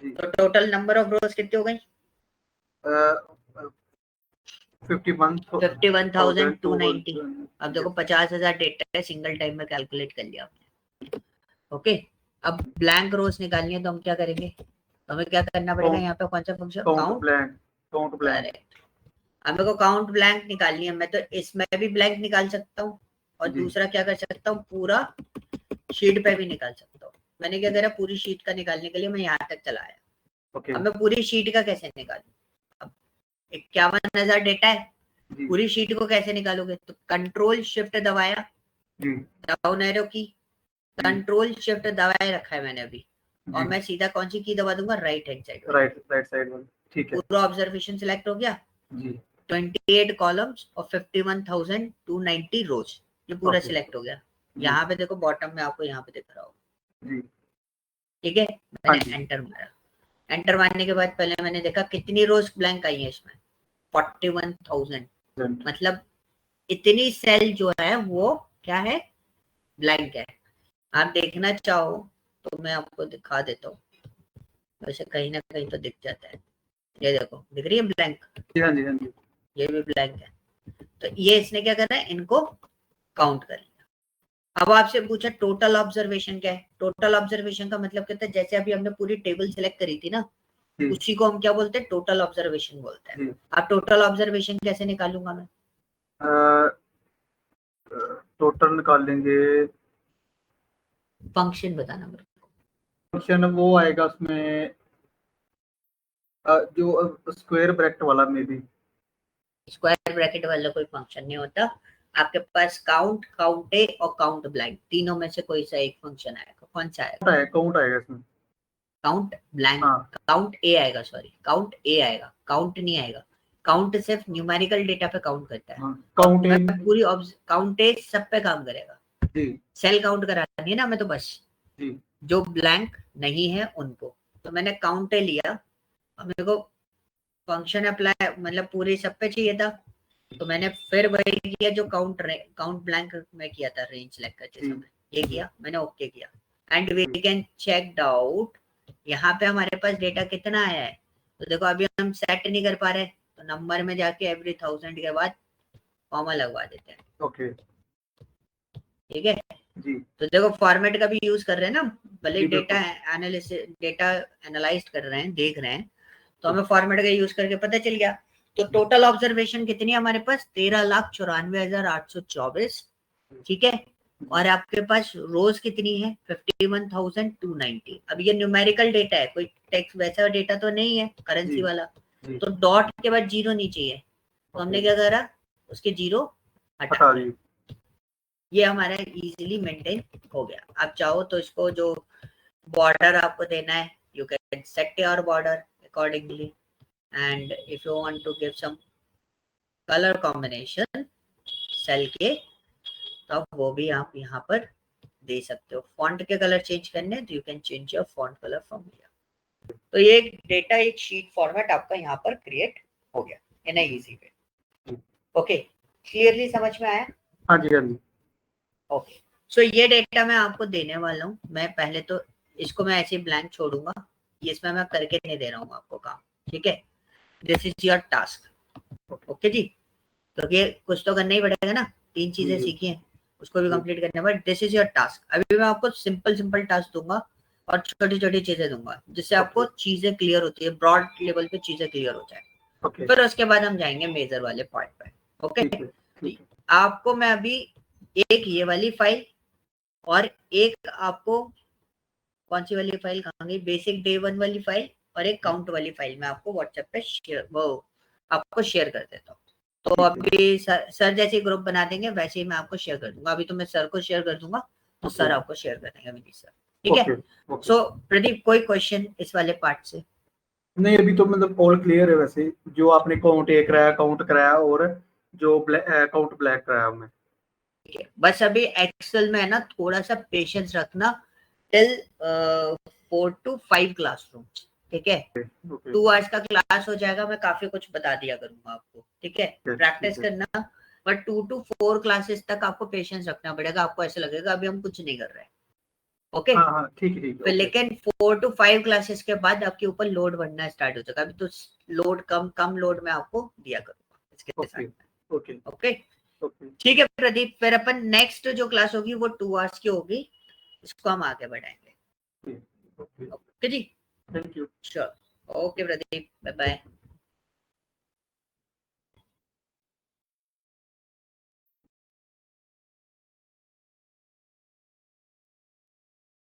जी तो टोटल नंबर ऑफ रोज कितनी हो गई, 51,290। अब देखो 50,000 डेटा है, सिंगल टाइम में कैलकुलेट कर लिया आपने। ओके, अब ब्लैंक रोज निकालनी है तो हम क्या करेंगे, तो हमें क्या करना पड़ेगा, यहाँ पे कौन सा function, count count, blank count blank. Correct. हमें को काउंट ब्लैंक निकालनी है, मैं तो इसमें भी ब्लैंक निकाल सकता हूँ, और जी दूसरा क्या कर सकता हूँ, पूरा शीट पे भी निकाल सकता हूँ। मैंने क्या करा, पूरी शीट का निकालने के लिए मैं यहाँ तक चला आया। ओके अब मैं पूरी शीट का कैसे निकालू, अब 51,000 डेटा है, जी पूरी शीट को कैसे निकालोगे, तो कंट्रोल शिफ्ट दबाया, जी डाउन एरो की, जी कंट्रोल शिफ्ट दबाए रखा है मैंने अभी, जी और मैं सीधा कौन सी की दबा दूंगा, राइट हैंड साइड वाली। राइट राइट साइड वाला ठीक है। पूरा ऑब्जर्वेशन सिलेक्ट हो गया, जी 28 कॉलम्स और 51,290 रोज, ये पूरा ओके सिलेक्ट हो गया। जी यहाँ पे देखो बॉटम में आपको यहाँ पे दिख रहा होगा, जी ठीक है। हाँ मैंने जी एंटर मारा, एंटर मारने के बाद पहले मैंने देखा कितनी रोज ब्लैंक आई है इसमें, 41,000, मतलब इतनी सेल जो है वो क्या है, ब्लैंक है। आप देखना चाहो तो मैं आपको दिखा देता हूँ, वैसे कहीं ना कहीं तो दिख जाता है, ये देखो दिख रही है ब्लैंक, जी हाँ जी हाँ जी ये भी ब्लैंक है। तो ये इसने क्या करना है, इनको काउंट कर लिया। अब आपसे पूछा टोटल ऑब्जर्वेशन क्या है, टोटल ऑब्जर्वेशन का मतलब कहता है, जैसे अभी हमने पूरी टेबल सेलेक्ट करी थी ना, जी उसी को हम क्या बोलते हैं, टोटल ऑब्जर्वेशन बोलते हैं। जी अब टोटल ऑब्जर्वेशन कैसे निकालूंगा मैं, टोटल निकाल लेंगे। फंक्शन बताना मेरे को। फंक्शन वो आएगा उसमें जो स्क्वायर ब्रैकेट वाला में भी। स्क्वायर ब्रैकेट वाला कोई फंक्शन नहीं होता, आपके पास काउंट, काउंट ए और काउंट ब्लैंक, तीनों में से कोई सा एक फंक्शन आएगा, कौन सा आएगा, काउंट आएगा इसमें। काउंट ब्लैंक, हाँ काउंट ए आएगा, सॉरी काउंट ए आएगा, काउंट नहीं आएगा। काउंट सिर्फ न्यूमेरिकल डेटा पे काउंट करता है, हाँ और काउंट मैं इन पूरी काउंट ए सब पे काम करेगा, जी सेल काउंट करानी है ना मैं, तो बस जी जो ब्लैंक नहीं है उनको। तो मैंने काउंट ए लिया, और मेरे को फंक्शन अप्लाई मतलब पूरे सब पे चाहिए था, तो मैंने फिर वही किया जो काउंट ब्लैंक में किया था रेंज सेलेक्ट करते जी समय, ये जी किया मैंने, ओके किया, एंड वी जी कैन चेक आउट यहाँ पे हमारे पास डेटा कितना आया है। तो देखो अभी हम सेट नहीं कर पा रहे, तो नंबर में जाके एवरी 1000 के बाद कॉमा लगवा देते हैं, ओके ठीक है। जी तो देखो फॉर्मेट का भी यूज कर रहे हैं ना, भले जी डेटा बिल्कुल एनालिसिस, डेटा एनालाइज कर रहे हैं, देख रहे हैं, तो हमें फॉर्मेट का यूज करके पता चल गया। तो टोटल ऑब्जर्वेशन कितनी है हमारे पास, 13,94,824, ठीक है। और आपके पास रोज कितनी है, 51,290। अब ये न्यूमेरिकल डेटा है, कोई टेक्स्ट वैसा डेटा तो नहीं है जी करेंसी वाला, जी तो डॉट के बाद जीरो नहीं चाहिए, तो हमने ओके क्या करा, उसके जीरो हटा हटा दिए, दी ये हमारा इजीली मेंटेन हो गया। आप चाहो तो इसको जो बॉर्डर आपको देना है, you can set your border accordingly, and if you want to give some colour combination cell के, तो वो भी आप यहाँ पर दे सकते हो। फॉन्ट के कलर चेंज करने तो you can change your font colour from here. तो ये डेटा एक शीट फॉर्मेट आपका यहाँ पर क्रिएट हो गया in easy way. Okay, clearly समझ में आया? हाँ जी, हाँ जी। ओके, सो ये डेटा मैं आपको देने वाला हूँ। मैं पहले तो इसको मैं ऐसे ब्लैंक छोड़ूंगा, ये इसमें मैं करके नहीं दे रहा हूँ आपको काम, ठीक है? This is your task. Okay जी, तो ये कुछ तो करना ही पड़ेगा ना, 3 चीजें सीखी हैं, उसको भी कंप्लीट करना है। But this is your task. अभी मैं आपको सिंपल टास्क दूंगा और छोटी छोटी चीजें दूंगा जिससे आपको चीजें क्लियर होती है, ब्रॉड लेवल पे चीजें क्लियर हो जाए। फिर उसके बाद हम जाएंगे मेजर वाले पार्ट पे। ओके, आपको मैं अभी एक ये वाली फाइल और एक आपको कौन सी वाली फाइल कहाँ गई, बेसिक डे 1 वाली फाइल और एक काउंट वाली फाइल मैं आपको व्हाट्सएप पे आपको शेयर कर देता हूँ। तो अभी सर जैसे ग्रुप बना देंगे वैसे ही मैं आपको शेयर कर दूंगा। अभी तो मैं सर को शेयर कर दूंगा तो सर आपको शेयर कर देंगे विनीत सर, ठीक है? सो प्रदीप, कोई क्वेश्चन इस वाले पार्ट से? नहीं, अभी तो मतलब ऑल क्लियर है। वैसे जो आपने काउंट ए कराया, काउंट कराया, और जो काउंट ब्लैक कराया हमने, ठीक है। बस अभी एक्सेल में है ना, थोड़ा सा पेशेंस रखना टिल 4 to 5 क्लासरूम, ठीक है? 2 आवर्स का क्लास हो जाएगा, मैं काफी कुछ बता दिया करूंगा आपको, ठीक है? प्रैक्टिस करना, बट 2 to 4 क्लासेस तक आपको पेशेंस रखना पड़ेगा। आपको ऐसा लगेगा अभी हम कुछ नहीं कर रहे हैं, ओके? हाँ हाँ, ठीक है। फिर लेकिन 4 to 5 क्लासेस के बाद आपके ऊपर लोड बढ़ना स्टार्ट हो जाएगा। अभी तो लोड कम लोड में आपको दिया करूंगा इसके साथ। ओके, ठीक है प्रदीप, फिर अपन नेक्स्ट जो क्लास होगी वो 2 आवर्स की होगी, इसको हम आगे बढ़ाएंगे। ओके जी, thank you. Sure. Okay Pradeep, bye bye.